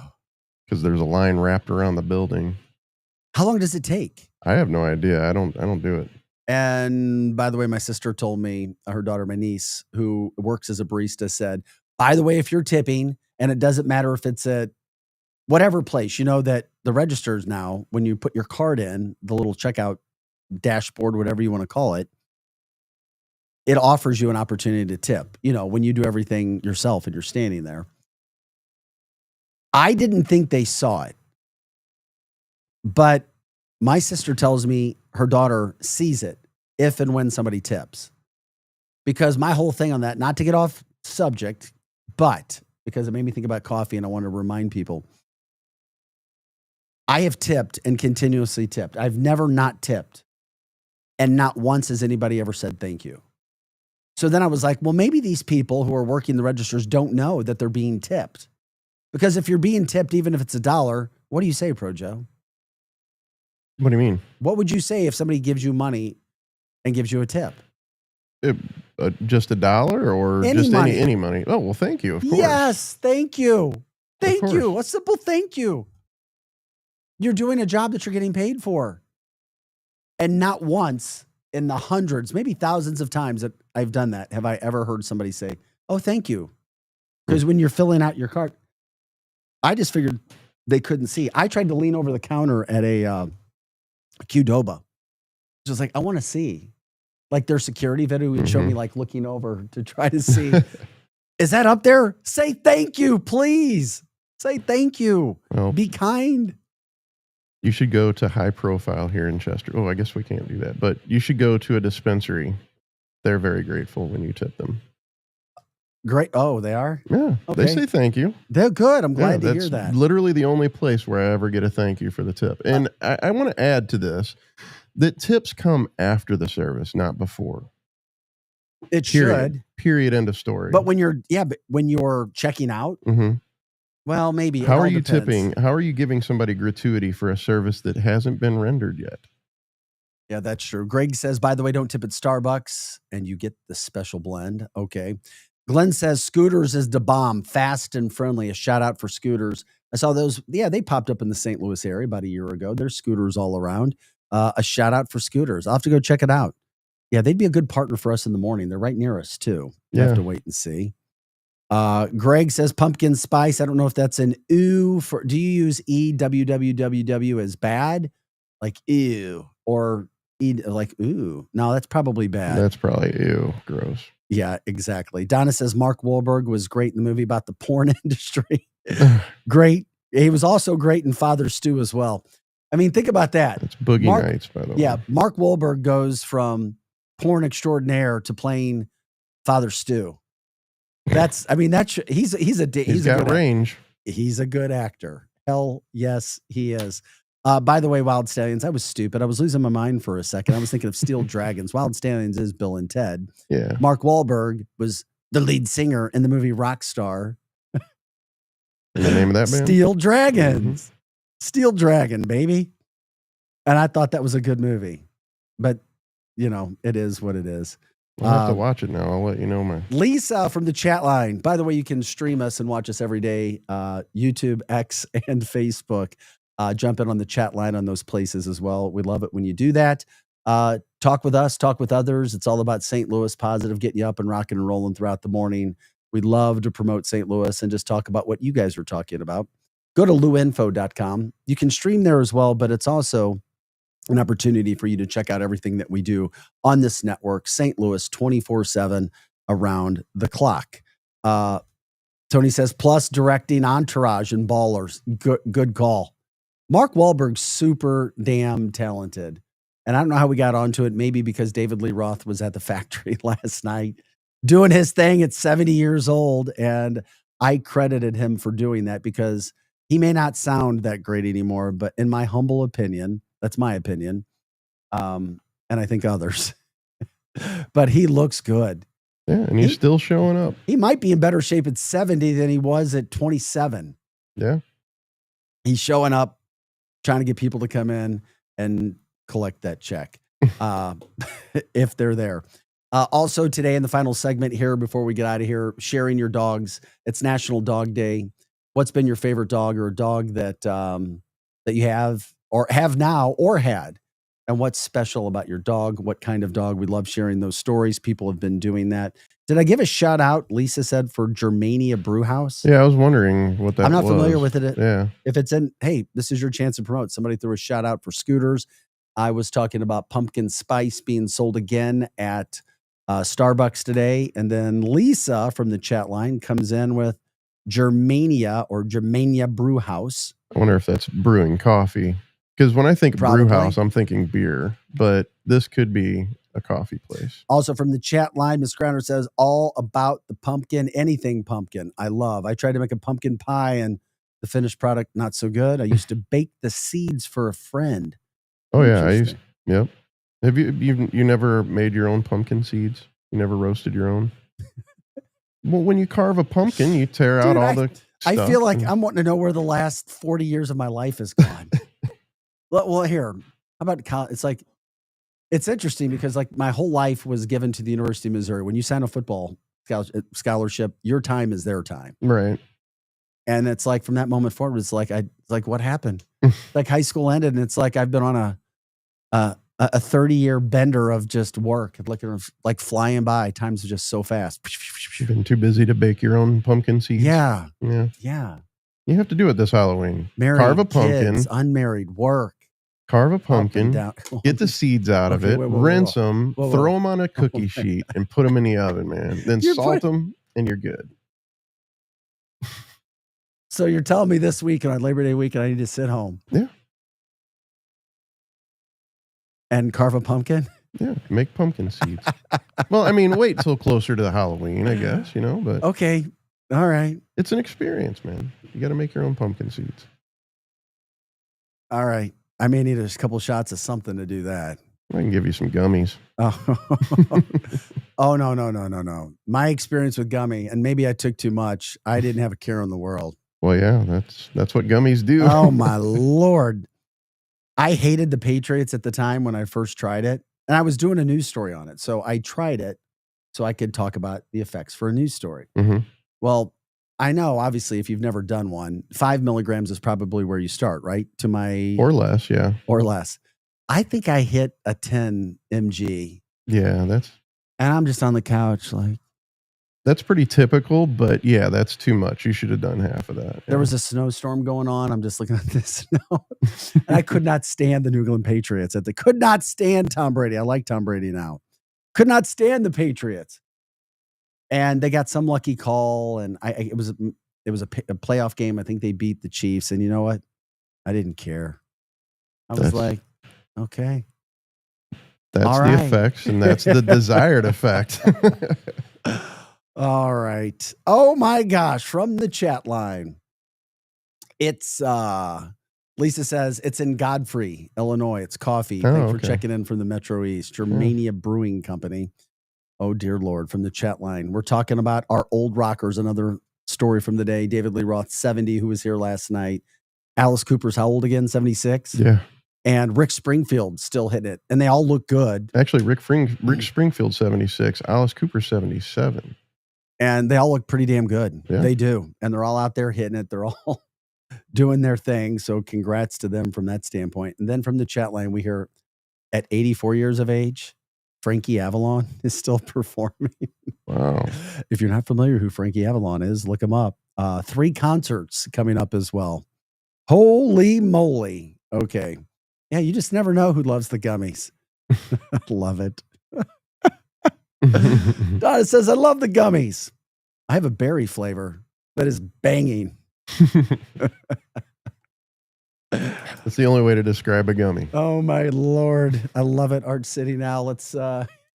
Because there's a line wrapped around the building. How long does it take? I have no idea. I don't do it. And by the way, my sister told me, her daughter, my niece, who works as a barista, said, by the way, if you're tipping, and it doesn't matter if it's at whatever place, you know that the registers now, when you put your card in, the little checkout dashboard, whatever you want to call it, it offers you an opportunity to tip, you know, when you do everything yourself and you're standing there. I didn't think they saw it, but my sister tells me her daughter sees it if and when somebody tips. Because my whole thing on that, not to get off subject, but because it made me think about coffee and I want to remind people, I have tipped and continuously tipped. I've never not tipped. And not once has anybody ever said thank you. So then I was like, well, maybe these people who are working the registers don't know that they're being tipped. Because if you're being tipped, even if it's $1, what do you say, Projo? What do you mean? What would you say if somebody gives you money and gives you a tip? Just $1 or just any money? Oh, well, thank you. Of course. Yes, thank you. Thank you. A simple thank you. You're doing a job that you're getting paid for. And not once in the hundreds, maybe thousands of times that I've done that, have I ever heard somebody say, oh, thank you. Because when you're filling out your card, I just figured they couldn't see. I tried to lean over the counter at a Qdoba. Just like, I want to see. Like their security video would show me like looking over to try to see. Is that up there? Say thank you, please. Say thank you. Well, be kind. You should go to High Profile here in Chester. Oh, I guess we can't do that. But you should go to a dispensary. They're very grateful when you tip them. Great. Oh, they are? Yeah. Okay. They say thank you. They're good. I'm glad to hear That's that. literally the only place where I ever get a thank you for the tip. And I want to add to this that tips come after the service, not before. It should. Period. End of story. But when you're checking out, well, maybe. How are you tipping? How are you giving somebody gratuity for a service that hasn't been rendered yet? Yeah, that's true. Greg says, by the way, don't tip at Starbucks and you get the special blend. Okay. Glenn says, Scooters is the bomb, fast and friendly. A shout out for Scooters. I saw those. Yeah, they popped up in the St. Louis area about a year ago. There's Scooters all around. A shout out for Scooters. I'll have to go check it out. Yeah, they'd be a good partner for us in the morning. They're right near us too. You have to wait and see. Greg says pumpkin spice. I don't know if that's an ooh for. Do you use EWWWW as bad, like ew, or like ooh? No, that's probably bad. That's probably ew, gross. Yeah, exactly. Donna says Mark Wahlberg was great in the movie about the porn industry. Great. He was also great in Father Stew as well. I mean, think about that. It's Boogie Nights, by the way. Yeah, Mark Wahlberg goes from porn extraordinaire to playing Father Stew. He's got range. He's a good actor. Hell yes, he is. By the way, Wild Stallions, I was stupid. I was losing my mind for a second. I was thinking of Steel Dragons. Wild Stallions is Bill and Ted. Yeah. Mark Wahlberg was the lead singer in the movie Rockstar. And the name of that band? Steel Dragons. Mm-hmm. Steel Dragon, baby. And I thought that was a good movie. But, it is what it is. I'll have to watch it now. I'll let you know, man. Lisa from the chat line. By the way, you can stream us and watch us every day. YouTube, X, and Facebook. Jump in on the chat line on those places as well. We love it when you do that. Talk with us, talk with others. It's all about St. Louis positive, getting you up and rocking and rolling throughout the morning. We'd love to promote St. Louis and just talk about what you guys are talking about. Go to luinfo.com. You can stream there as well, but it's also an opportunity for you to check out everything that we do on this network, St. Louis 24/7 around the clock. Tony says, plus directing Entourage and Ballers. Good call. Mark Wahlberg's super damn talented. And I don't know how we got onto it. Maybe because David Lee Roth was at the factory last night doing his thing at 70 years old. And I credited him for doing that because he may not sound that great anymore. But in my humble opinion, that's my opinion. And I think others. But he looks good. Yeah, and he's still showing up. He might be in better shape at 70 than he was at 27. Yeah. He's showing up, trying to get people to come in and collect that check if they're there. Also today in the final segment here, before we get out of here, sharing your dogs. It's National Dog Day. What's been your favorite dog or a dog that that you have or have now or had? And what's special about your dog? What kind of dog? We love sharing those stories. People have been doing that. Did I give a shout out, Lisa said, for Germania Brewhouse? Yeah, I was wondering what that was. I'm not familiar with it. Yeah. If it's in, hey, this is your chance to promote. Somebody threw a shout out for Scooters. I was talking about pumpkin spice being sold again at Starbucks today. And then Lisa from the chat line comes in with Germania or Germania Brewhouse. I wonder if that's brewing coffee. Because when I think brew house, I'm thinking beer, but this could be a coffee place. Also from the chat line, Ms. Crowner says, all about the pumpkin, anything pumpkin. I love. I tried to make a pumpkin pie and the finished product, not so good. I used to bake the seeds for a friend. Oh, yeah. Yep. Have you never made your own pumpkin seeds? You never roasted your own? Well, when you carve a pumpkin, you tear out all the stuff. I feel like I'm wanting to know where the last 40 years of my life has gone. Well, here, how about college? It's like, it's interesting because like my whole life was given to the University of Missouri. When you sign a football scholarship, your time is their time. Right. And it's like, from that moment forward, it's like, what happened? Like high school ended. And it's like, I've been on a 30-year bender of just work, like flying by. Times are just so fast. You've been too busy to bake your own pumpkin seeds. Yeah. Yeah. You have to do it this Halloween. Married, carve a pumpkin. Kids, unmarried, work. Carve a pumpkin, get the seeds out of it, rinse them, throw them on a cookie sheet, and put them in the oven, man. Then salt them, and you're good. So you're telling me this weekend, on Labor Day weekend, I need to sit home? Yeah. And carve a pumpkin? Yeah, make pumpkin seeds. Well, I mean, wait till closer to the Halloween, I guess, but Okay. All right. it's an experience, man. You got to make your own pumpkin seeds. All right. I may need a couple shots of something to do that. I can give you some gummies. Oh, no. My experience with gummy, and maybe I took too much. I didn't have a care in the world. Well, yeah, that's what gummies do. Oh, my Lord. I hated the Patriots at the time when I first tried it, and I was doing a news story on it. So I tried it so I could talk about the effects for a news story. Mm-hmm. Well, I know, obviously, if you've never done one, 5 milligrams is probably where you start, right? Or less, yeah. Or less. I think I hit a 10 mg. Yeah, And I'm just on the couch like. That's pretty typical, but yeah, that's too much. You should have done half of that. There was a snowstorm going on. I'm just looking at this snow. And I could not stand the New England Patriots. I could not stand Tom Brady. I like Tom Brady now. Could not stand the Patriots. And they got some lucky call, and it was a playoff game. I think they beat the Chiefs, and you know what? I didn't care. I was like, okay. That's all the right. effects, and that's the desired effect. All right. Oh my gosh. From the chat line. It's Lisa says it's in Godfrey, Illinois. It's coffee. Thanks for checking in from the Metro East. Germania Brewing Company. Oh dear Lord. From the chat line. We're talking about our old rockers. Another story from the day. David Lee Roth, 70, who was here last night. Alice Cooper's how old again? 76? Yeah. And Rick Springfield still hitting it. And they all look good. Actually, Rick Springfield, 76. Alice Cooper, 77. And they all look pretty damn good. Yeah. They do. And they're all out there hitting it. They're all doing their thing. So congrats to them from that standpoint. And then from the chat line, we hear at 84 years of age, Frankie Avalon is still performing. Wow. If you're not familiar who Frankie Avalon is, look him up. 3 concerts coming up as well. Holy moly. Okay. Yeah, you just never know who loves the gummies. Love it. Donna says, I love the gummies. I have a berry flavor that is banging. That's the only way to describe a gummy. Oh my Lord. I love it. Art City now. Let's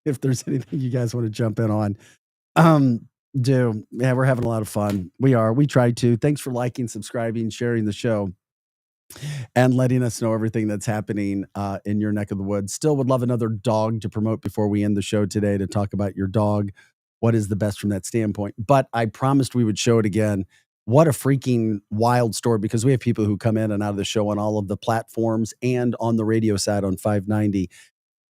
if there's anything you guys want to jump in on. Yeah, we're having a lot of fun. We try to. Thanks for liking, subscribing, sharing the show, and letting us know everything that's happening in your neck of the woods. Still would love another dog to promote before we end the show today to talk about your dog. What is the best from that standpoint? But I promised we would show it again. What a freaking wild story, because we have people who come in and out of the show on all of the platforms and on the radio side on 590.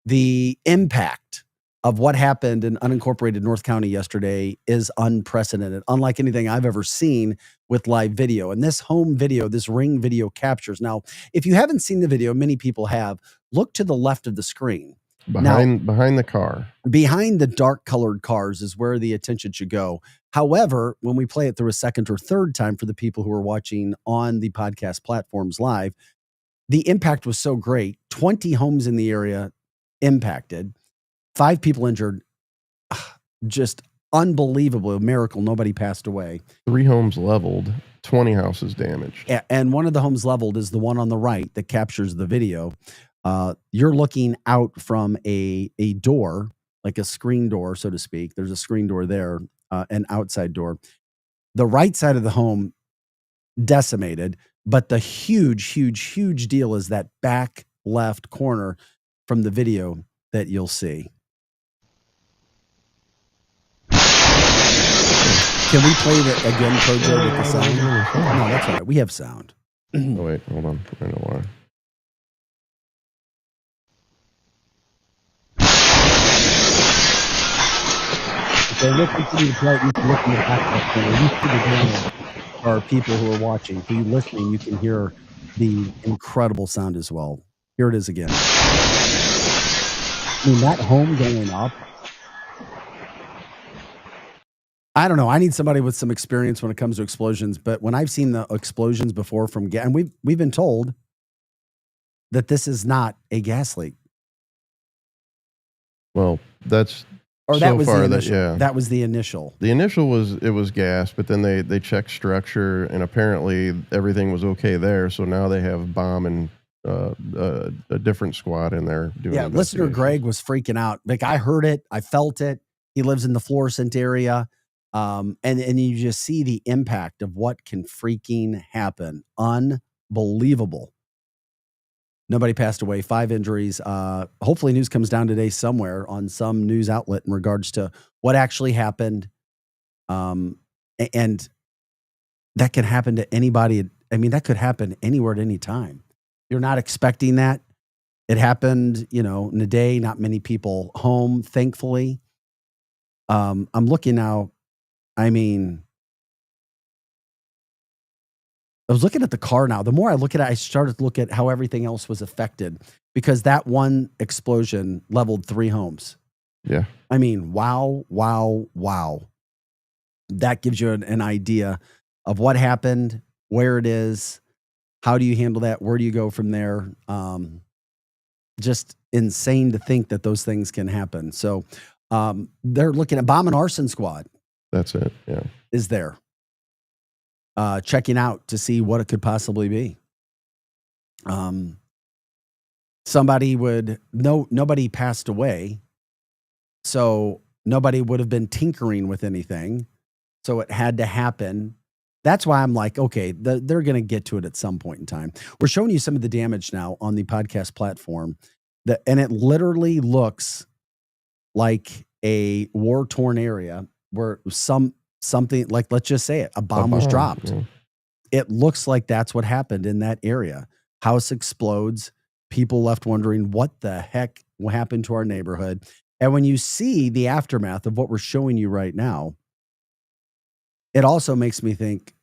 The impact of what happened in unincorporated North County yesterday is unprecedented, unlike anything I've ever seen with live video. And this home video, this Ring video captures. Now, if you haven't seen the video, many people have, look to the left of the screen. Behind the car. Behind the dark colored cars is where the attention should go. However, when we play it through a second or third time for the people who are watching on the podcast platforms live, the impact was so great. 20 homes in the area impacted, 5 people injured. Just unbelievable, a miracle. Nobody passed away. 3 homes leveled, 20 houses damaged. And one of the homes leveled is the one on the right that captures the video. You're looking out from a door, like a screen door, so to speak. There's a screen door there, an outside door. The right side of the home decimated, but the huge deal is that back left corner from the video that you'll see. Can we play it again, Kojo, with the sound? No, that's all right. We have sound. Oh, wait, hold on. I know why. Okay, we'll continue to play it. You can look in the back corner. You see the camera for people who are watching. For you listening, you can hear the incredible sound as well. Here it is again. I mean, that home going up. I don't know. I need somebody with some experience when it comes to explosions. But when I've seen the explosions before from gas, and we've been told that this is not a gas leak. Well, that's or so that was far the that initial. That was the initial. The initial was gas, but then they checked structure, and apparently everything was okay there. So now they have bomb and a different squad in there doing. Yeah, listener Greg was freaking out. Like, I heard it, I felt it. He lives in the Florissant area, and you just see the impact of what can freaking happen. Unbelievable. Nobody passed away. 5 injuries. Hopefully, news comes down today somewhere on some news outlet in regards to what actually happened. And that can happen to anybody. I mean, that could happen anywhere at any time. You're not expecting that. It happened, in a day, not many people home, thankfully. I'm looking now. I mean, I was looking at the car now. The more I look at it, I started to look at how everything else was affected, because that one explosion leveled 3 homes. Yeah. I mean, wow. That gives you an idea of what happened, where it is. How do you handle that? Where do you go from there? Just insane to think that those things can happen. So they're looking at bomb and arson squad. That's it. Yeah. Is there. Checking out to see what it could possibly be. Nobody passed away. So nobody would have been tinkering with anything. So it had to happen. That's why I'm like, okay, they're going to get to it at some point in time. We're showing you some of the damage now on the podcast platform, and it literally looks like a war-torn area where something like, let's just say it, a bomb was dropped. Yeah. It looks like that's what happened in that area. House explodes. People left wondering what the heck happened to our neighborhood. And when you see the aftermath of what we're showing you right now, it also makes me think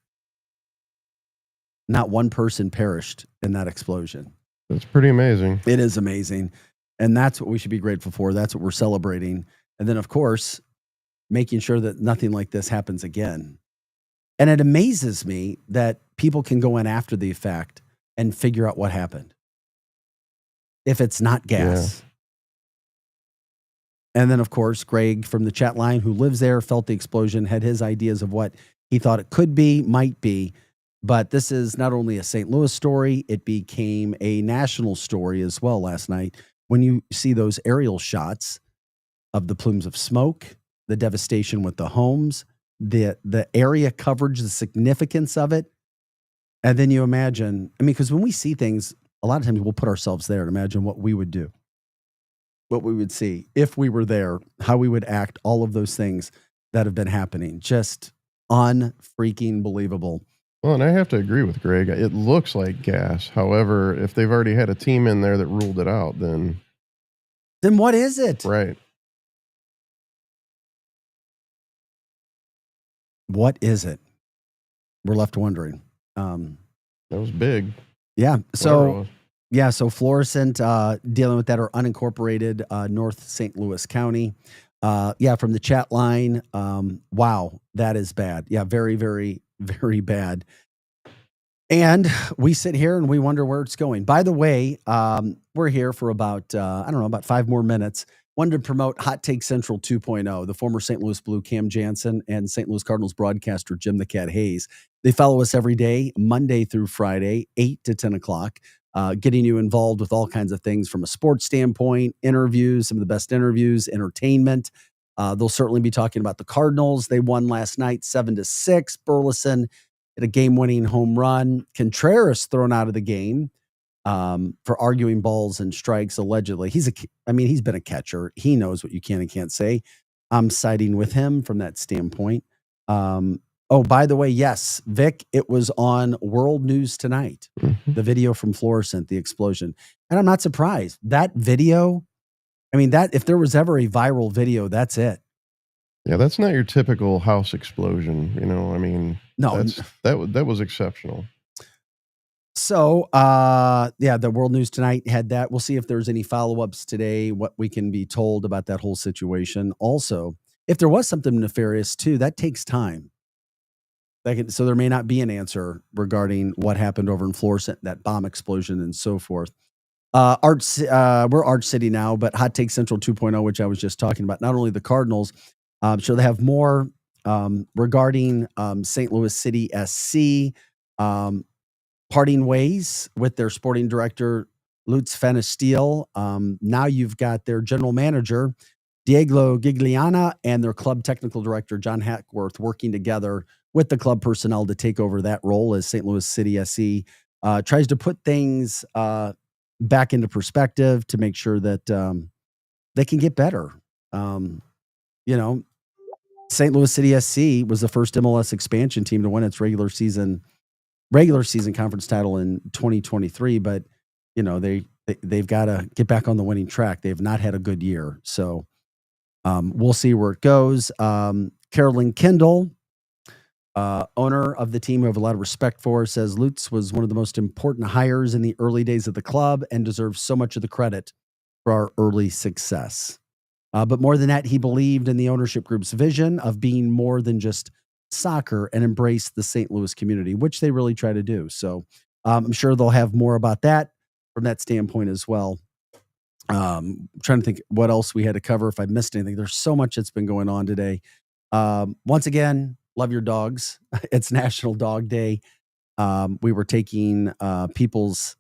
not one person perished in that explosion. That's pretty amazing. It is amazing. And that's what we should be grateful for. That's what we're celebrating. And then, of course, making sure that nothing like this happens again. And it amazes me that people can go in after the fact and figure out what happened. If it's not gas. Yeah. And then, of course, Greg from the chat line, who lives there, felt the explosion, had his ideas of what he thought it could be, might be. But this is not only a St. Louis story, it became a national story as well last night. When you see those aerial shots of the plumes of smoke, the devastation with the homes, the area coverage, the significance of it. And then you imagine, because when we see things, a lot of times we'll put ourselves there and imagine what we would do, what we would see if we were there, how we would act, all of those things that have been happening. Just unfreaking believable. Well, and I have to agree with Greg. It looks like gas. However, if they've already had a team in there that ruled it out, then what is it? Right. What is it? We're left wondering. That was big. Yeah. So Florissant dealing with that, or unincorporated North St. Louis County. From the chat line. Wow, that is bad. Yeah, very, very, very bad. And we sit here and we wonder where it's going. By the way, we're here for about 5 more minutes. Wanted to promote Hot Take Central 2.0. The former St. Louis Blue Cam Jansen and St. Louis Cardinals broadcaster Jim the Cat Hayes. They follow us every day, Monday through Friday, 8 to 10 o'clock, getting you involved with all kinds of things from a sports standpoint, interviews, some of the best interviews, entertainment. They'll certainly be talking about the Cardinals. They won last night 7-6. Burleson hit a game-winning home run. Contreras thrown out of the game for arguing balls and strikes, allegedly. He's been a catcher. He knows what you can and can't say. I'm siding with him from that standpoint. By the way, yes, Vic, it was on World News Tonight, the video from Florissant, the explosion. And I'm not surprised. That video, if there was ever a viral video, that's it. Yeah, that's not your typical house explosion. No, that was exceptional. So, the World News Tonight had that. We'll see if there's any follow-ups today, what we can be told about that whole situation. Also, if there was something nefarious too, that takes time. So there may not be an answer regarding what happened over in Florissant, that bomb explosion and so forth. We're Arch City now, but Hot Take Central 2.0, which I was just talking about, not only the Cardinals, so they have more regarding St. Louis City SC. parting ways with their sporting director, Lutz Pfannestiel. Now you've got their general manager, Diego Gigliana, and their club technical director, John Hackworth, working together with the club personnel to take over that role as St. Louis City SC tries to put things back into perspective to make sure that they can get better. St. Louis City SC was the first MLS expansion team to win its regular season conference title in 2023, but they've got to get back on the winning track. They've not had a good year, so we'll see where it goes. Carolyn Kendall, owner of the team, we have a lot of respect for, says Lutz was one of the most important hires in the early days of the club and deserves so much of the credit for our early success. But more than that, he believed in the ownership group's vision of being more than just soccer and embrace the St. Louis community, which they really try to do. So I'm sure they'll have more about that from that standpoint as well. Trying to think what else we had to cover. If I missed anything, there's so much that's been going on today. Once again, love your dogs. It's National Dog Day. We were taking people's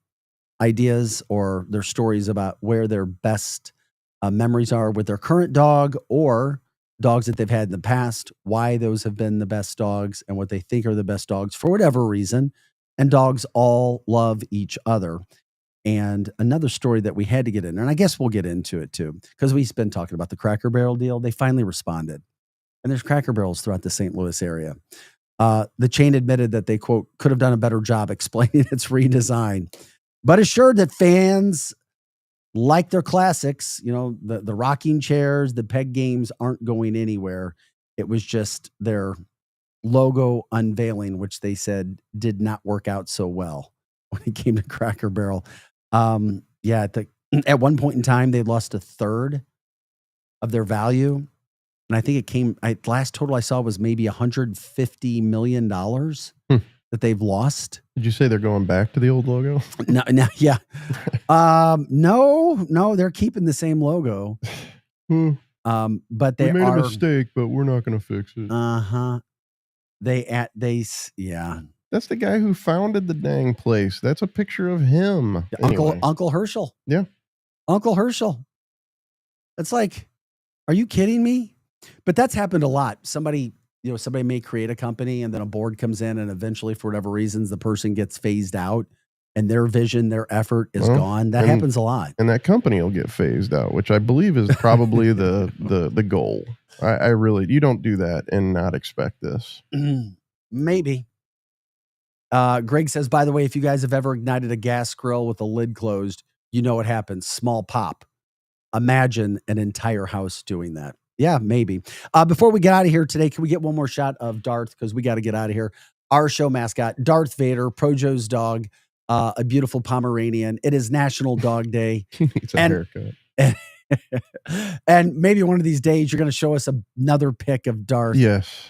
ideas or their stories about where their best memories are with their current dog or dogs that they've had in the past, why those have been the best dogs and what they think are the best dogs for whatever reason. And dogs all love each other. And another story that we had to get in, and I guess we'll get into it too, because we've been talking about the Cracker Barrel deal. They finally responded. And there's Cracker Barrels throughout the St. Louis area. The chain admitted that they, quote, could have done a better job explaining its redesign, but assured that fans like their classics, the rocking chairs, the peg games aren't going anywhere. It was just their logo unveiling, which they said did not work out so well when it came to Cracker Barrel. At one point in time, they lost a third of their value. And I think last total I saw was maybe $150 million that they've lost. Did you say they're going back to the old logo? No, yeah. No, they're keeping the same logo. But they made a mistake, but we're not going to fix it. Yeah. That's the guy who founded the dang place. That's a picture of him. Uncle Herschel. Yeah. Uncle Herschel. It's like, are you kidding me? But that's happened a lot. Somebody may create a company and then a board comes in and eventually for whatever reasons, the person gets phased out and their vision, their effort is gone. That happens a lot. And that company will get phased out, which I believe is probably the goal. I really, you don't do that and not expect this. Maybe. Greg says, by the way, if you guys have ever ignited a gas grill with the lid closed, you know what happens. Small pop. Imagine an entire house doing that. Yeah, maybe. Before we get out of here today, can we get one more shot of Darth? Because we got to get out of here. Our show mascot, Darth Vader, Projo's dog, a beautiful Pomeranian. It is National Dog Day. It's a haircut. And maybe one of these days, you're going to show us another pic of Darth. Yes.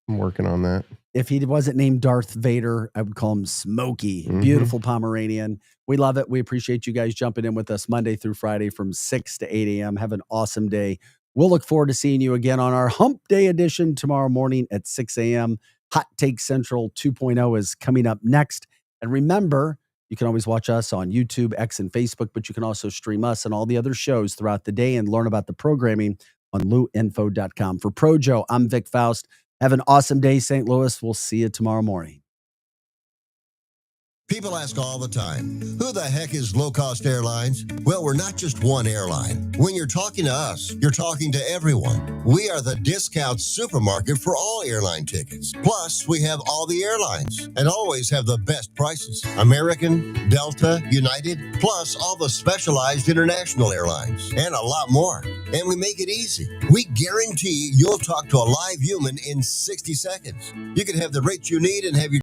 I'm working on that. If he wasn't named Darth Vader, I would call him Smokey. Mm-hmm. Beautiful Pomeranian. We love it. We appreciate you guys jumping in with us Monday through Friday from 6 to 8 a.m. Have an awesome day. We'll look forward to seeing you again on our Hump Day edition tomorrow morning at 6 a.m. Hot Take Central 2.0 is coming up next. And remember, you can always watch us on YouTube, X, and Facebook, but you can also stream us and all the other shows throughout the day and learn about the programming on luinfo.com. For Projo, I'm Vic Faust. Have an awesome day, St. Louis. We'll see you tomorrow morning. People ask all the time, who the heck is Low Cost Airlines? Well, we're not just one airline. When you're talking to us, you're talking to everyone. We are the discount supermarket for all airline tickets. Plus, we have all the airlines and always have the best prices. American, Delta, United, plus all the specialized international airlines and a lot more. And we make it easy. We guarantee you'll talk to a live human in 60 seconds. You can have the rates you need and have your